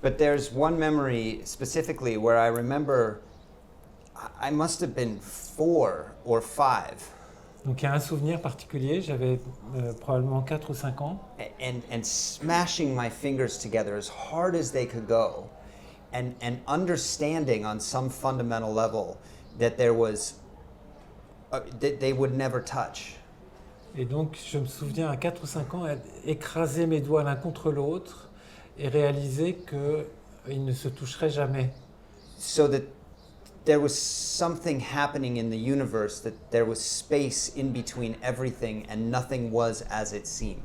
But there's one memory specifically where I remember I must have been 4 or 5.
Donc il y a un souvenir particulier, j'avais probablement 4 ou 5 ans,
And smashing my fingers together as hard as they could go, and understanding on some fundamental level that there was that they would never touch.
et donc je me souviens à 4 ou 5 ans écraser mes doigts l'un contre l'autre et réaliser qu'ils ne se toucheraient jamais.
So that there was something happening in the universe, that there was space in between everything and nothing was as it seemed.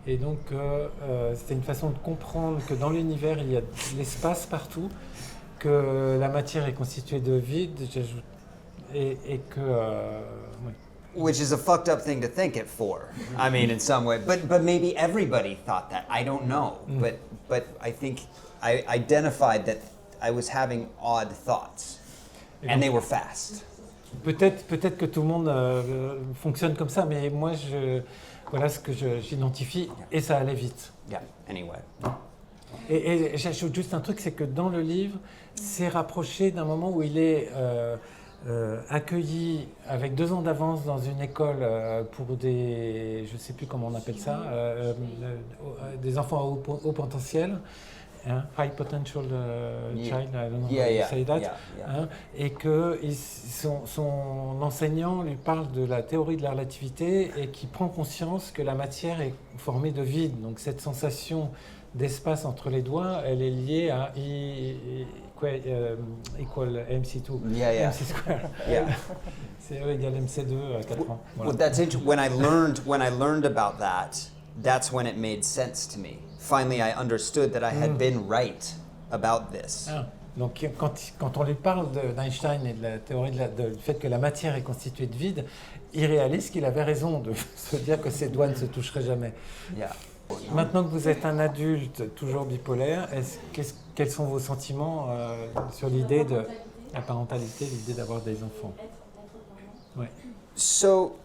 Et donc c'était une façon de comprendre que dans l'univers il y a de l'espace partout, que la matière est constituée de vide, j'ajoute, et que... oui.
Which is a fucked up thing to think at 4. I mean, in some way, but maybe everybody thought that. I don't know, but I think I identified that I was having odd thoughts, and they were fast.
Peut-être que tout le monde fonctionne comme ça, mais moi, voilà ce que j'identifie, et ça allait vite.
Yeah. Anyway.
Et j'ajoute juste un truc, c'est que dans le livre, c'est rapproché d'un moment où il est accueilli avec 2 ans d'avance dans une école pour des, je ne sais plus comment on appelle ça, des enfants à haut potentiel. High potential child, I don't know how to say that.
Yeah.
Et que son enseignant lui parle de la théorie de la relativité et qui prend conscience que la matière est formée de vide. Donc cette sensation d'espace entre les doigts, elle est liée à equal MC2.
Yeah, yeah.
MC square.
Yeah.
C'est E égale MC2 à 4 ans. Voilà.
Well, that's interesting. When I learned about that, that's when it made sense to me. Finally, I understood that I had been right about this.
Ah. Donc quand on lui parle d'Einstein et de la théorie du fait que la matière est constituée de vide, il réalise qu'il avait raison de se dire que ses doigts ne se toucheraient jamais.
Yeah.
Maintenant que vous êtes un adulte toujours bipolaire, quels sont vos sentiments sur l'idée de la parentalité, l'idée d'avoir des enfants? Ouais.
So,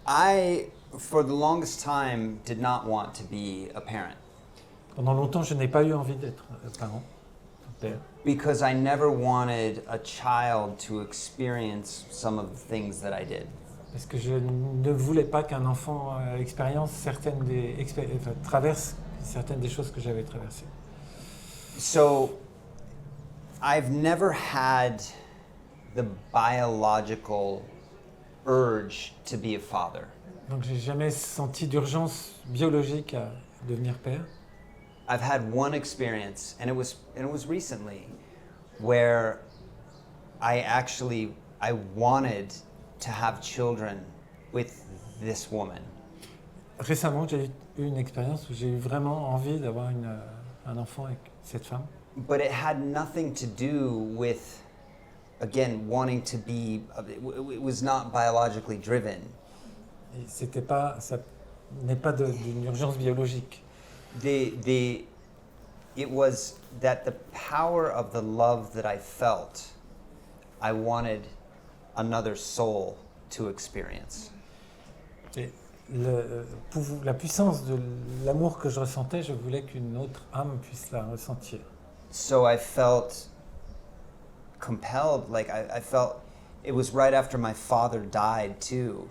I, for the longest time, did not want to be a parent
Pendant longtemps, je n'ai pas eu envie d'être parent, père,
because I never wanted a child to experience some of the things that I did.
parce que je ne voulais pas qu'un enfant traverse certaines des choses que j'avais traversées.
So, I've never had the biological urge to be a father.
Donc j'ai jamais senti d'urgence biologique à devenir père.
I've had one experience, and it was recently, where I wanted to have children with this woman.
Récemment, j'ai eu une expérience où j'ai eu vraiment envie d'avoir un enfant avec cette femme.
But it had nothing to do with, again, wanting to be, it was not biologically driven.
Et ça n'est pas d'une urgence biologique.
It was that the power of the love that I felt, I wanted another soul to experience.
Et la puissance de l'amour que je ressentais, je voulais qu'une autre âme puisse la ressentir.
So I felt compelled, like I felt, it was right after my father died too.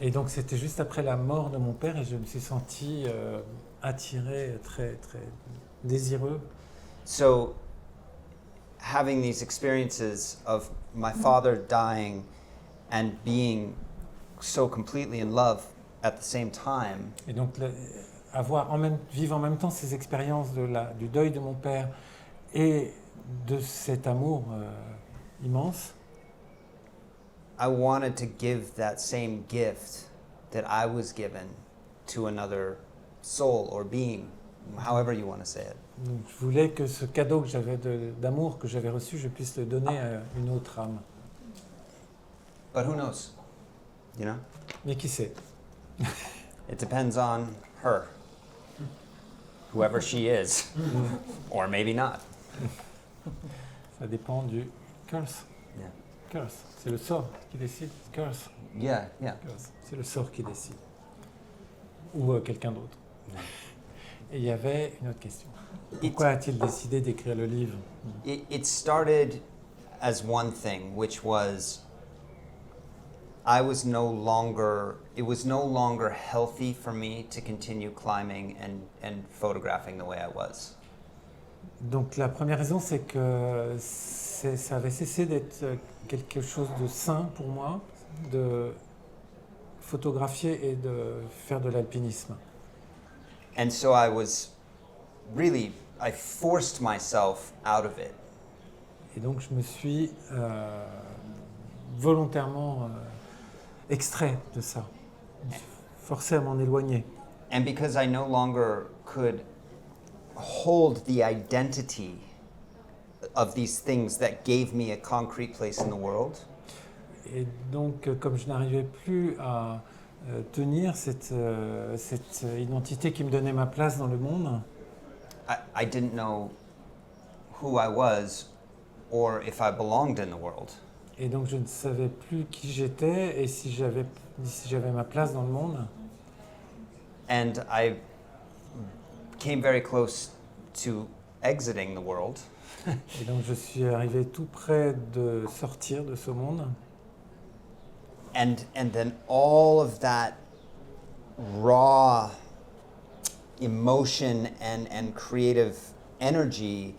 Et donc c'était juste après la mort de mon père et je me suis senti attiré, très, très désireux.
So having these experiences of my father dying and being so completely in love at the same time.
Et donc vivre en même temps ces expériences du deuil de mon père et de cet amour immense.
I wanted to give that same gift that I was given to another soul or being, however you want to say it.
Donc, je voulais que ce cadeau que j'avais d'amour que j'avais reçu, je puisse le donner à une autre âme.
But who knows? You know?
Mais qui sait?
It depends on her, whoever she is, or maybe not.
Ça dépend du curse.
Yeah.
Curse, c'est le sort qui décide. Curse.
Yeah, yeah.
Curse, c'est le sort qui décide. Ou quelqu'un d'autre. Et il y avait une autre question. Pourquoi a-t-il décidé d'écrire le livre?
It started as one thing, which was it was no longer healthy for me to continue climbing and photographing the way I was.
Donc la première raison, c'est que ça avait cessé d'être quelque chose de sain pour moi, de photographier et de faire de l'alpinisme.
And so I forced myself out of it.
Et donc je me suis volontairement extrait de ça, forcé à m'en éloigner.
And because I no longer could hold the identity of these things that gave me a concrete place in the world.
Et donc, comme je n'arrivais plus à tenir cette identité qui me donnait ma place dans le monde,
I didn't know who I was or if I belonged in the world.
et donc je ne savais plus qui j'étais et si j'avais ma place dans le monde.
And I came very close to exiting the world.
Et donc je suis arrivé tout près de sortir de ce monde.
And then all of that raw emotion and creative energy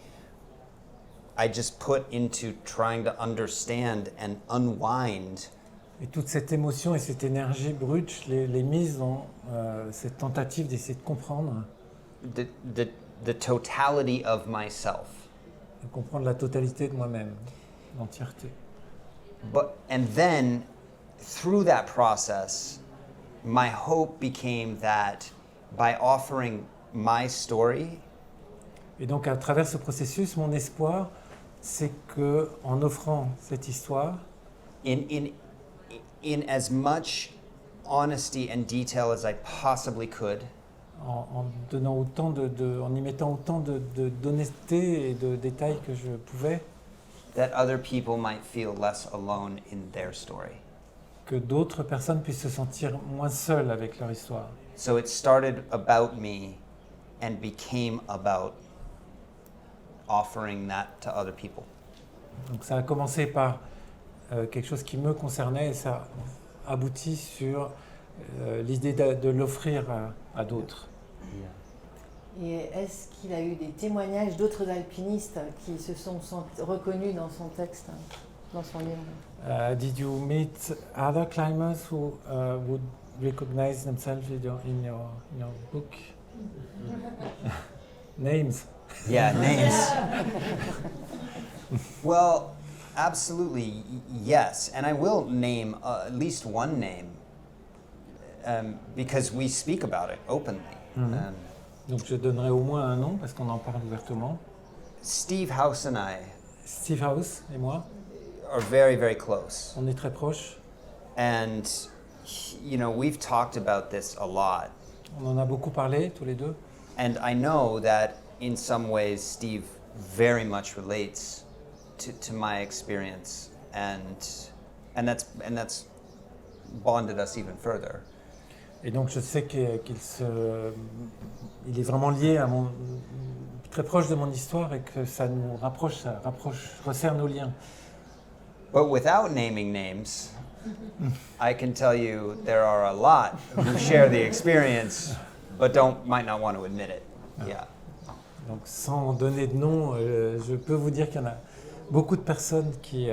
I just put into trying to understand and unwind.
Et toute cette émotion et cette énergie brute, je l'ai mise dans cette tentative d'essayer de comprendre
The totality of myself.
de comprendre la totalité de moi-même, l'entièreté.
And then, through that process, my hope became that by offering my story,
Et donc à travers ce processus, mon espoir, c'est que en offrant cette histoire,
in as much honesty and detail as I possibly could,
en donnant autant en y mettant autant d'honnêteté et de détails que je pouvais,
that other people might feel less alone in their story.
que d'autres personnes puissent se sentir moins seules avec leur histoire.
So it started about me and became about offering that to other people.
Donc ça a commencé par quelque chose qui me concernait et ça aboutit sur l'idée de l'offrir à d'autres.
Et est-ce qu'il a eu des témoignages d'autres alpinistes qui se sont reconnus dans son texte, dans son livre?
Did you meet other climbers who would recognize themselves in your book? Names.
Yeah, names. Well, absolutely, yes. And I will name at least one name because we speak about it openly.
Donc je donnerai au moins un nom parce qu'on en parle ouvertement.
Steve House and I
Steve House et moi,
are very, very close.
on est très proches.
And, you know, we've talked about this a lot.
On en a beaucoup parlé tous les deux.
And I know that in some ways Steve very much relates to my experience, and that's bonded us even further.
Et donc je sais il est vraiment lié à très proche de mon histoire et que ça nous rapproche, resserre nos liens.
But without naming names, I can tell you there are a lot who share the experience, but might not want to admit it. Yeah.
Donc sans donner de nom, je peux vous dire qu'il y en a beaucoup de personnes qui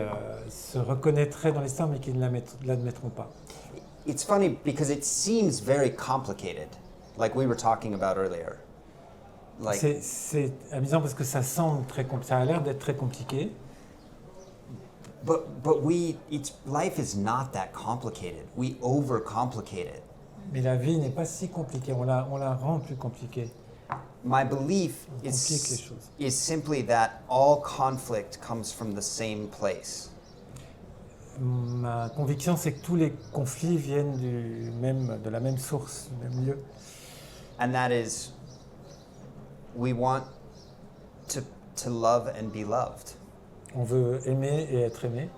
se reconnaîtraient dans l'histoire mais qui ne l'admettront pas.
It's funny because it seems very complicated, like we were talking about earlier. Like,
C'est amusant parce que ça semble ça a l'air d'être très compliqué.
but life is not that complicated. We overcomplicate it.
Mais la vie n'est pas si compliquée, on la rend plus compliquée.
My belief
On complique les choses.
is simply that all conflict comes from the same place.
Ma conviction, c'est que tous les conflits viennent de la même source, du même lieu.
And that is, we want to love and be loved.
On veut aimer et être aimé,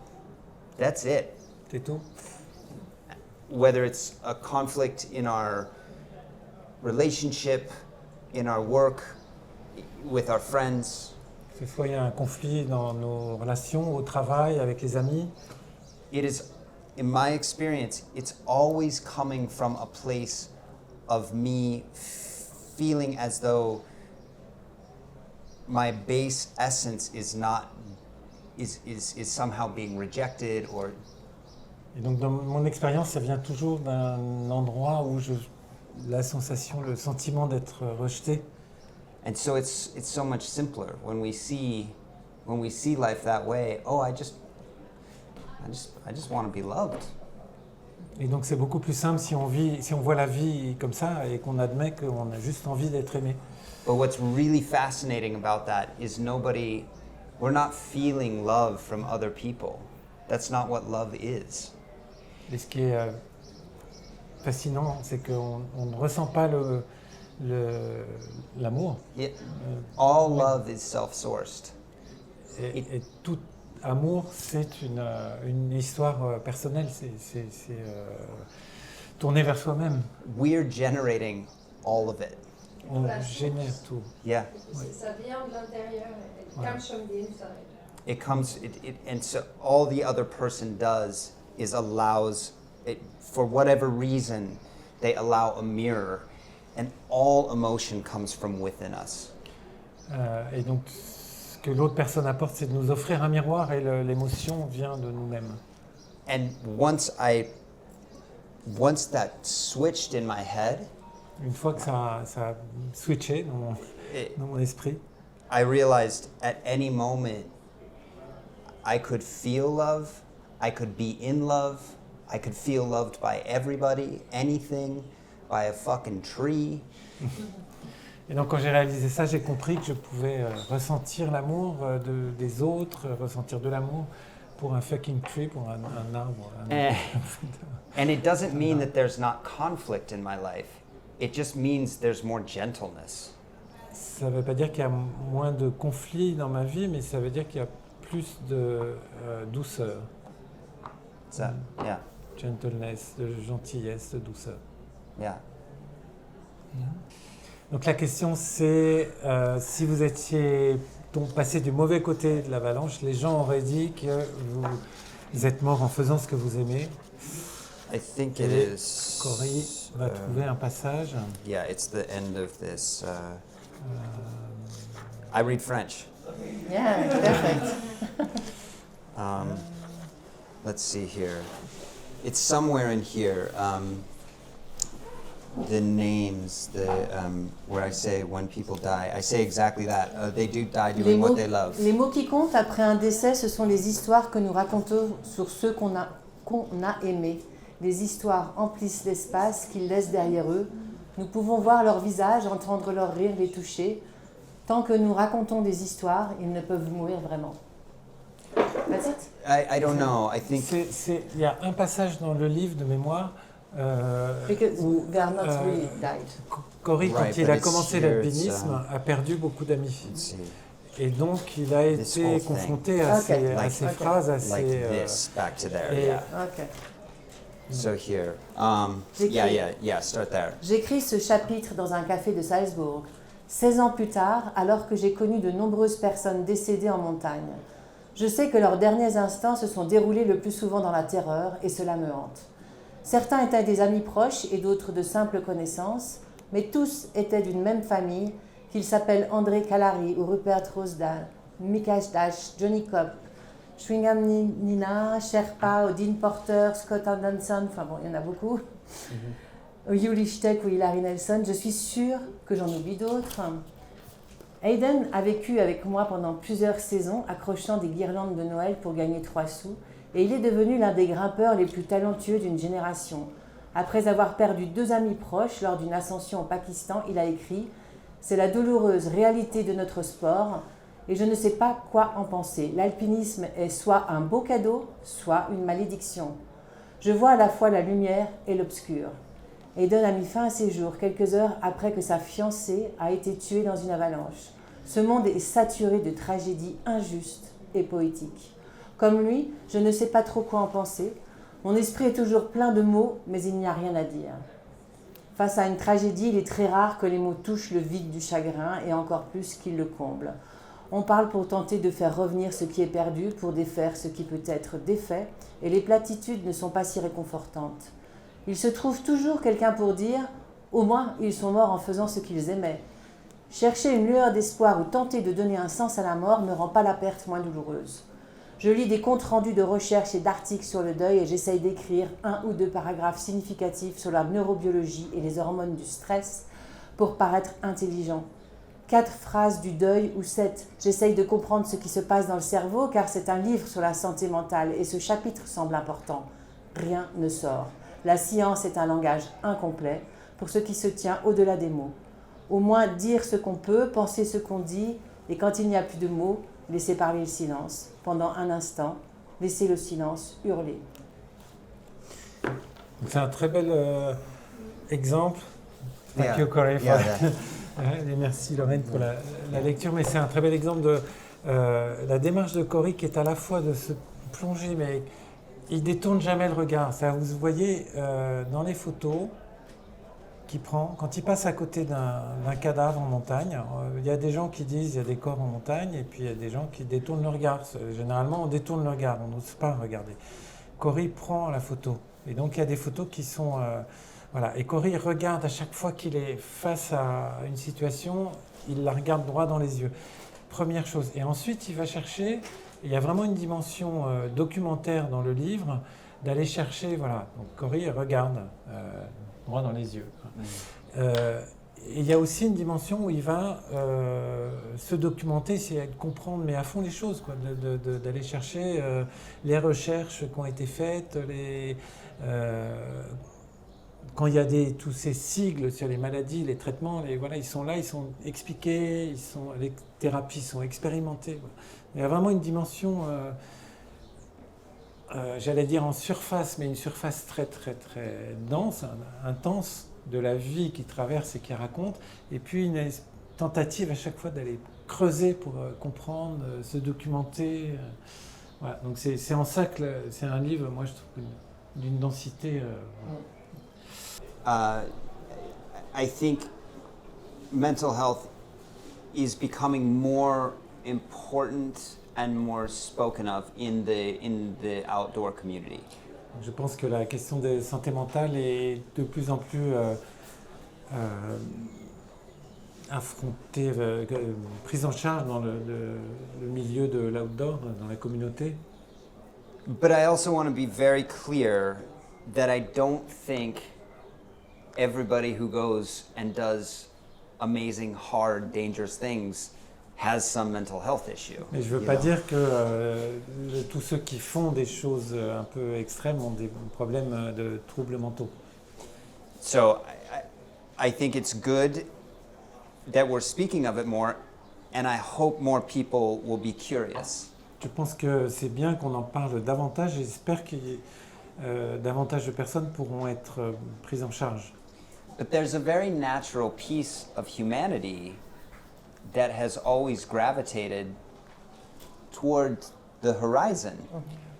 That's it.
c'est tout.
Whether it's a conflict in our relationship, in our work, with our friends,
Que ce soit il y a un conflit dans nos relations, au travail, avec les amis,
it is, in my experience, it's always coming from a place of me feeling as though my base essence is somehow being rejected or.
et donc dans mon expérience, ça vient toujours d'un endroit où la sensation, le sentiment d'être rejeté.
And so it's so much simpler when we see life that way. Oh, I just want to be loved.
Et donc c'est beaucoup plus simple si on voit la vie comme ça et qu'on admet qu'on a juste envie d'être aimé.
But what's really fascinating about that is we're not feeling love from other people. That's not what love is.
Et ce qui est fascinant, c'est qu'on ne ressent pas l'amour.
All love is self-sourced.
Et tout amour, c'est une histoire personnelle, c'est tourné vers soi-même.
We're generating all of it.
On génère tout.
Yeah.
Ça vient de l'intérieur. It comes from the inside.
It comes, and so all the other person does is allows it, for whatever reason, they allow a mirror, and all emotion comes from within us.
Et donc, ce que l'autre personne apporte, c'est de nous offrir un miroir et l'émotion vient de nous-mêmes.
And once that switched in my head,
Une fois que ça a switché dans mon esprit,
I realized at any moment I could feel love, I could be in love, I could feel loved by everybody, anything, by a fucking tree.
Et donc quand j'ai réalisé ça, j'ai compris que je pouvais ressentir l'amour des autres, ressentir de l'amour pour un fucking tree, pour un arbre.
And it doesn't mean that there's not conflict in my life. It just means there's more gentleness.
Ça ne veut pas dire qu'il y a moins de conflits dans ma vie, mais ça veut dire qu'il y a plus de douceur.
So, yeah,
Gentleness, de gentillesse, de douceur.
yeah.
Donc la question c'est, si vous étiez passé du mauvais côté de l'avalanche, les gens auraient dit que vous êtes mort en faisant ce que vous aimez.
I think it
Et
is.
Cory va trouver un passage.
Yeah, it's the end of this. I read French.
Yeah, perfect.
Let's see here. It's somewhere in here. The names, where I say when people die, I say exactly that. They do die doing what they love.
Les mots qui comptent après un décès, ce sont les histoires que nous racontons sur ceux qu'on a aimés. Les histoires emplissent l'espace qu'ils laissent derrière eux. Nous pouvons voir leurs visages, entendre leurs rires, les toucher. Tant que nous racontons des histoires, ils ne peuvent mourir vraiment. That's it?
I don't know. I think
Il y a un passage dans le livre de mémoire
Because
où
they are not really died.
Cory, quand
Right,
il
but
a
it's
commencé
here,
l'alpinisme, a perdu beaucoup d'amis.
let's see.
Et donc il a
This whole
été
thing.
confronté à
Ok.
ces
Ok.
phrases assez...
Like this, back to there.
et-
Yeah.
Okay.
So here.
J'écris-
Yeah. Start there.
J'écris ce chapitre dans un café de Salzbourg, 16 ans plus tard, alors que j'ai connu de nombreuses personnes décédées en montagne. Je sais que leurs derniers instants se sont déroulés le plus souvent dans la terreur et cela me hante. Certains étaient des amis proches et d'autres de simples connaissances, mais tous étaient d'une même famille, qu'ils s'appellent André Kalari ou Rupert Rosdahl, Mikash Dash, Johnny Cobb, Shwingham Nina, Sherpa, Odin Porter, Scott Anderson, enfin bon, il y en a beaucoup, Yuli Shtek ou Hilary Nelson. Je suis sûre que j'en oublie d'autres. Hayden a vécu avec moi pendant plusieurs saisons, accrochant des guirlandes de Noël pour gagner 3 sous, et il est devenu l'un des grimpeurs les plus talentueux d'une génération. Après avoir perdu 2 amis proches lors d'une ascension au Pakistan, il a écrit « C'est la douloureuse réalité de notre sport et je ne sais pas quoi en penser. L'alpinisme est soit un beau cadeau, soit une malédiction. Je vois à la fois la lumière et l'obscur. » Hayden a mis fin à ses jours quelques heures après que sa fiancée a été tuée dans une avalanche. Ce monde est saturé de tragédies injustes et poétiques. Comme lui, je ne sais pas trop quoi en penser. Mon esprit est toujours plein de mots, mais il n'y a rien à dire. Face à une tragédie, il est très rare que les mots touchent le vide du chagrin et encore plus qu'ils le comblent. On parle pour tenter de faire revenir ce qui est perdu, pour défaire ce qui peut être défait, et les platitudes ne sont pas si réconfortantes. Il se trouve toujours quelqu'un pour dire « Au moins, ils sont morts en faisant ce qu'ils aimaient ». Chercher une lueur d'espoir ou tenter de donner un sens à la mort ne rend pas la perte moins douloureuse. Je lis des comptes rendus de recherches et d'articles sur le deuil et j'essaye d'écrire 1 ou 2 paragraphes significatifs sur la neurobiologie et les hormones du stress pour paraître intelligent. 4 phrases du deuil ou 7. J'essaye de comprendre ce qui se passe dans le cerveau car c'est un livre sur la santé mentale et ce chapitre semble important. Rien ne sort. La science est un langage incomplet pour ce qui se tient au-delà des mots. Au moins dire ce qu'on peut, penser ce qu'on dit, et quand il n'y a plus de mots, laisser parler le silence. Pendant un instant, laisser le silence hurler.
C'est un très bel exemple. Thank
Yeah.
you, Cory.
Yeah,
Et merci Lorraine pour la lecture, mais c'est un très bel exemple de la démarche de Cory qui est à la fois de se plonger, mais il détourne jamais le regard. Ça, vous voyez dans les photos qu'il prend, quand il passe à côté d'un cadavre en montagne, il y a des gens qui disent il y a des corps en montagne, et puis il y a des gens qui détournent le regard. Généralement, on détourne le regard, on n'ose pas regarder. Cory prend la photo, et donc il y a des photos qui sont... voilà. Et Cory regarde à chaque fois qu'il est face à une situation, il la regarde droit dans les yeux. Première chose. Et ensuite, il va chercher, il y a vraiment une dimension documentaire dans le livre, d'aller chercher, voilà. Donc Cory regarde droit dans les yeux. il y a aussi une dimension où il va se documenter, c'est de comprendre mais à fond les choses, quoi, d'aller chercher les recherches qui ont été faites, quand il y a tous ces sigles sur les maladies, les traitements, voilà, ils sont là, ils sont expliqués, les thérapies sont expérimentées. Voilà. Il y a vraiment une dimension, j'allais dire en surface, mais une surface très très très dense, intense de la vie qu'il traverse et qu'il raconte, et puis une tentative à chaque fois d'aller creuser pour comprendre, se documenter. Voilà. Donc c'est en ça que c'est un livre, moi je trouve, d'une densité.
I think mental health is becoming more important and more spoken of in the outdoor community.
Je pense que la question de santé mentale est de plus en plus affrontée, prise en charge dans le milieu de l'outdoor, dans la communauté.
But I also want to be very clear that I don't think everybody who goes and does amazing, hard, dangerous things has some mental health issue.
Mais je ne veux pas dire que tous ceux qui font des choses un peu extrêmes ont des problèmes de troubles mentaux.
So I think it's good that we're speaking of it more, and I hope more people will be curious.
Je pense que c'est bien qu'on en parle davantage et j'espère que davantage de personnes pourront être prises en charge.
But there's a very natural piece of humanity that has always gravitated toward the horizon.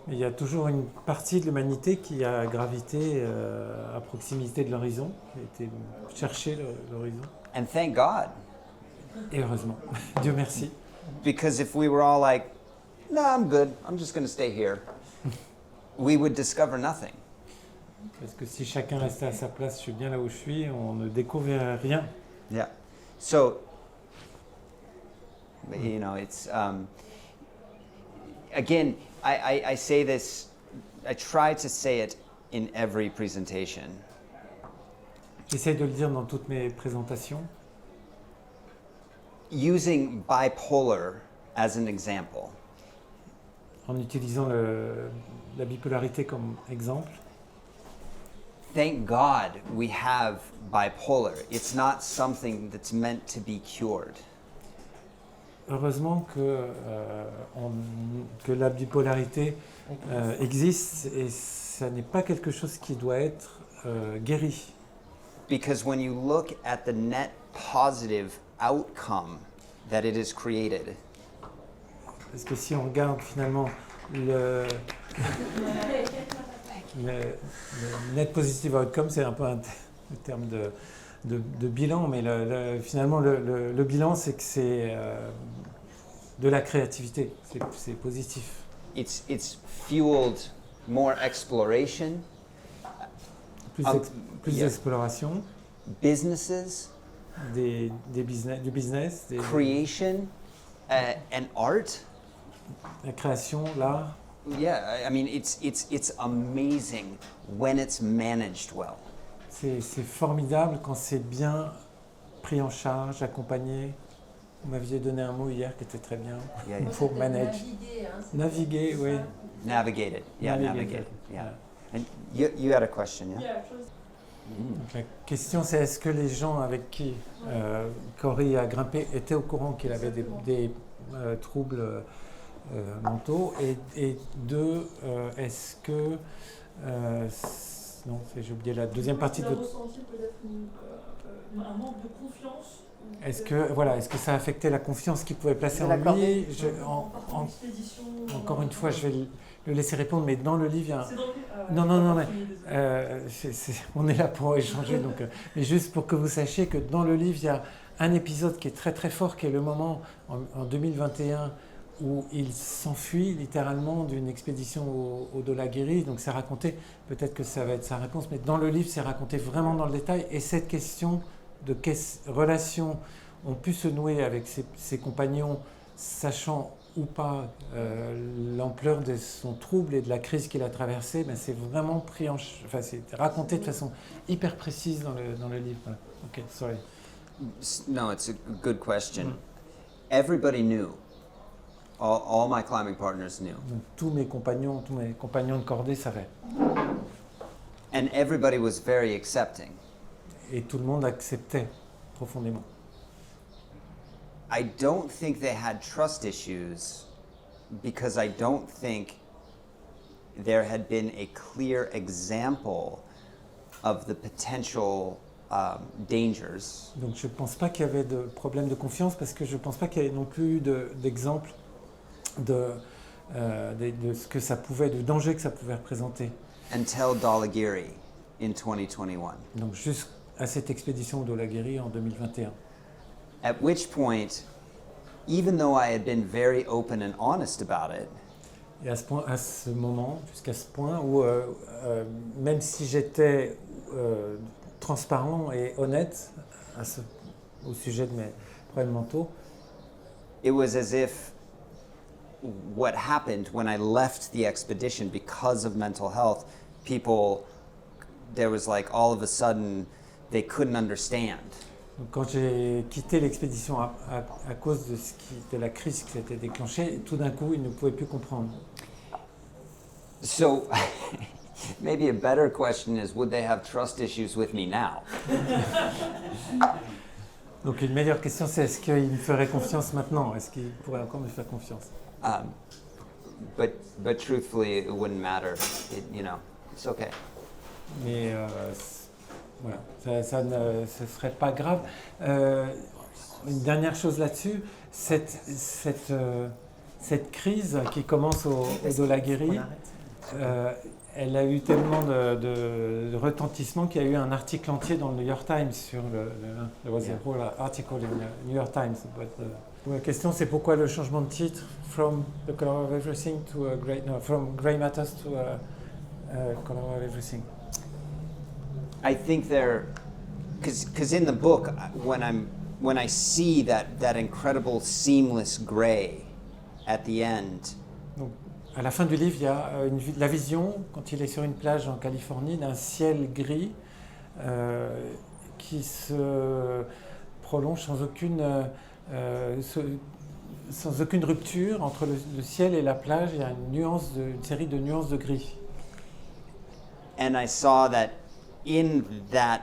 Il y a toujours une partie de l'humanité qui a gravité à proximité de l'horizon, qui a été chercher l'horizon.
And thank God.
Et heureusement, Dieu merci.
Because if we were all like, no, I'm good, I'm just going to stay here, we would discover nothing.
Parce que si chacun restait à sa place, je suis bien là où je suis, on ne découvrirait rien.
Yeah. So, you know, it's, again, I say this, I try to say it in every presentation.
J'essaie de le dire dans toutes mes présentations.
Using bipolar as an example.
En utilisant la bipolarité comme exemple.
Thank God we have bipolar. It's not something that's meant to be cured.
Heureusement que la bipolarité existe et ça n'est pas quelque chose qui doit être guéri.
Because when you look at the net positive outcome that it has created,
parce que si on regarde finalement le net positive outcome, c'est un peu un terme de bilan, mais finalement le bilan, c'est que c'est de la créativité, c'est positif.
It's fueled more exploration,
Plus d'exploration,
businesses,
du business,
creation, and art.
La création, l'art.
Yeah, I mean, it's amazing when it's managed well.
C'est formidable quand c'est bien pris en charge, accompagné. Vous m'aviez donné un mot hier qui était très bien.
Yeah,
Il faut manage.
Naviguer, hein,
Naviguer, oui.
Navigated. Yeah, navigated. Yeah. And you had a question, yeah?
Yeah, chose-
Donc la question c'est est-ce que les gens avec qui Cory a grimpé étaient au courant qu'il avait des troubles mentaux et deux, est-ce que non, j'ai oublié la deuxième partie de
Il a
votre...
ressenti peut-être un manque de confiance.
Est-ce que ça a affecté la confiance qu'il pouvait placer
Vous
en
l'accordez
lui?
En expédition,
Encore une fois, je vais le laisser répondre, mais dans le livre, il y a
C'est dans le livre. Ah ouais,
Non, mais
désolé.
on est là pour échanger, donc, mais juste pour que vous sachiez que dans le livre, il y a un épisode qui est très très fort, qui est le moment en 2021 où il s'enfuit littéralement d'une expédition au Dhaulagiri. Donc c'est raconté, peut-être que ça va être sa réponse, mais dans le livre, c'est raconté vraiment dans le détail. Et cette question de quelle relation ont pu se nouer avec ses compagnons, sachant ou pas l'ampleur de son trouble et de la crise qu'il a traversée, ben c'est vraiment pris c'est raconté de façon hyper précise dans le livre. Voilà. Ok, sorry.
No, it's a good question. Everybody knew. All my climbing partners knew.
Donc tous mes compagnons de cordée savaient.
And everybody was very accepting.
Et tout le monde acceptait profondément.
I don't think they had trust issues because I don't think there had been a clear example of the potential dangers.
Donc je ne pense pas qu'il y avait de problème de confiance parce que je ne pense pas qu'il y ait non plus d'exemple de ce que ça pouvait, de danger que ça pouvait représenter.
Until Dhaulagiri in 2021.
Donc jusqu'à cette expédition au Dhaulagiri en 2021.
At which point, even though I had been very open and honest about it,
Et à ce moment, jusqu'à ce point où même si j'étais transparent et honnête au sujet de mes problèmes mentaux,
it was as if what happened when I left the expedition because of mental health, there was like all of a sudden they couldn't understand.
donc quand j'ai quitté l'expédition à cause de la crise qui s'était déclenchée, tout d'un coup, ils ne pouvaient plus comprendre.
So maybe a better question is, would they have trust issues with me now?
Donc une meilleure question, c'est est-ce qu'ils me feraient confiance maintenant? Est-ce qu'ils pourraient encore me faire confiance?
But truthfully, it wouldn't matter. It's okay.
Mais voilà, ça ne serait pas grave. Une dernière chose là-dessus, cette crise qui commence au Dhaulagiri, elle a eu tellement de retentissement qu'il y a eu un article entier dans le New York Times sur there was a whole article in the New York Times. La question, c'est pourquoi le changement de titre from The Color of Everything to from Grey Matters to Color of Everything.
I think because in the book, when I see that incredible seamless gray at the end.
Donc, à la fin du livre, il y a la vision, quand il est sur une plage en Californie, d'un ciel gris qui se prolonge sans aucune rupture entre le ciel et la plage. Il y a une série de nuances de gris.
And I saw that in that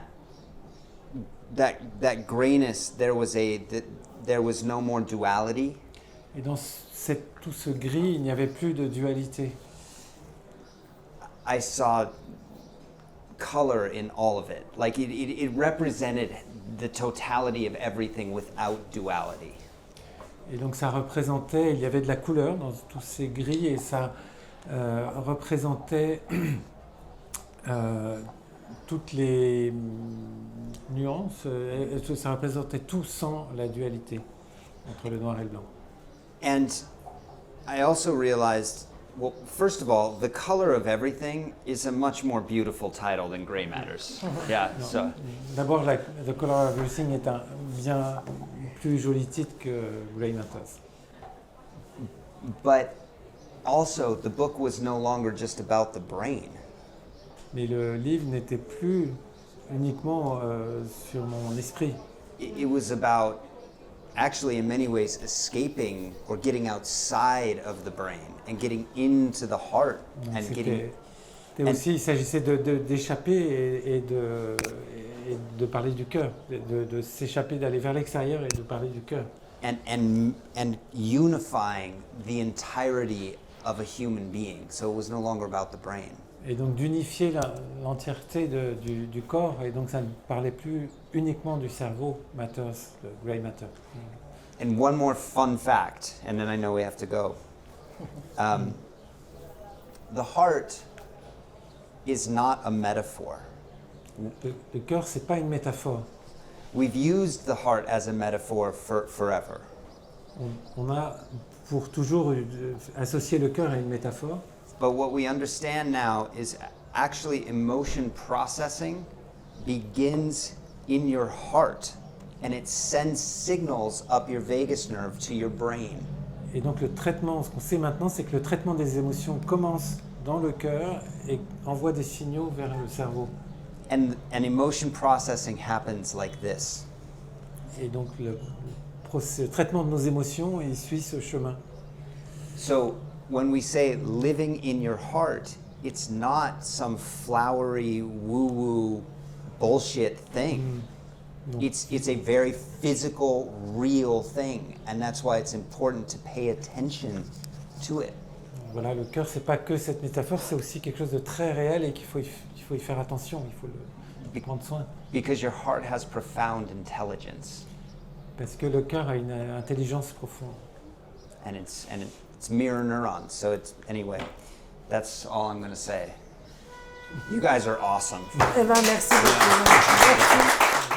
grayness, there was no more duality.
Et dans tout ce gris, il n'y avait plus de dualité.
I saw color in all of it. Like it represented the totality of everything without duality.
Et donc ça représentait, il y avait de la couleur dans tous ces gris et ça représentait toutes les nuances, ça représentait tout sans la dualité entre le noir et le blanc.
And I also realized, well, first of all, The Color of Everything is a much more beautiful title than Grey Matters. Yeah,
Non.
so.
D'abord, The Color of Everything est un bien plus joli titre que Grey Matters.
But also, the book was no longer just about the brain.
Mais le livre n'était plus uniquement sur mon esprit.
It was about, actually, in many ways, escaping or getting outside of the brain and getting into the heart
Donc,
and
c'était
getting.
aussi, il s'agissait d'échapper et de parler du cœur, de s'échapper, d'aller vers l'extérieur et de parler du cœur.
And unifying the entirety of a human being. So it was no longer about the brain.
Et donc d'unifier l'entièreté du corps, et donc ça ne parlait plus uniquement du cerveau, Matters, le Grey Matter.
And one more fun fact, and then I know we have to go. The heart is not a metaphor.
Le cœur, c'est pas une métaphore.
We've used the heart as a metaphor forever.
On a pour toujours associé le cœur à une métaphore.
But what we understand now is actually emotion processing begins in your heart, and it sends signals up your vagus nerve to your brain.
Et donc le traitement, ce qu'on sait maintenant, c'est que le traitement des émotions commence dans le cœur et envoie des signaux vers le cerveau.
And emotion processing happens like this.
Et donc le traitement de nos émotions, il suit ce chemin.
So when we say living in your heart, it's not some flowery woo-woo bullshit thing.
Non.
It's a very physical, real thing, and that's why it's important to pay attention to it.
Voilà, le cœur, c'est pas que cette métaphore, c'est aussi quelque chose de très réel et qu'il faut y faire attention, il faut le prendre soin.
Because your heart has profound intelligence,
Parce que le cœur a une intelligence profonde.
and it's mirror neurons. So it's anyway. That's all I'm going to say. You guys are awesome.
Eh ben, merci beaucoup. Merci.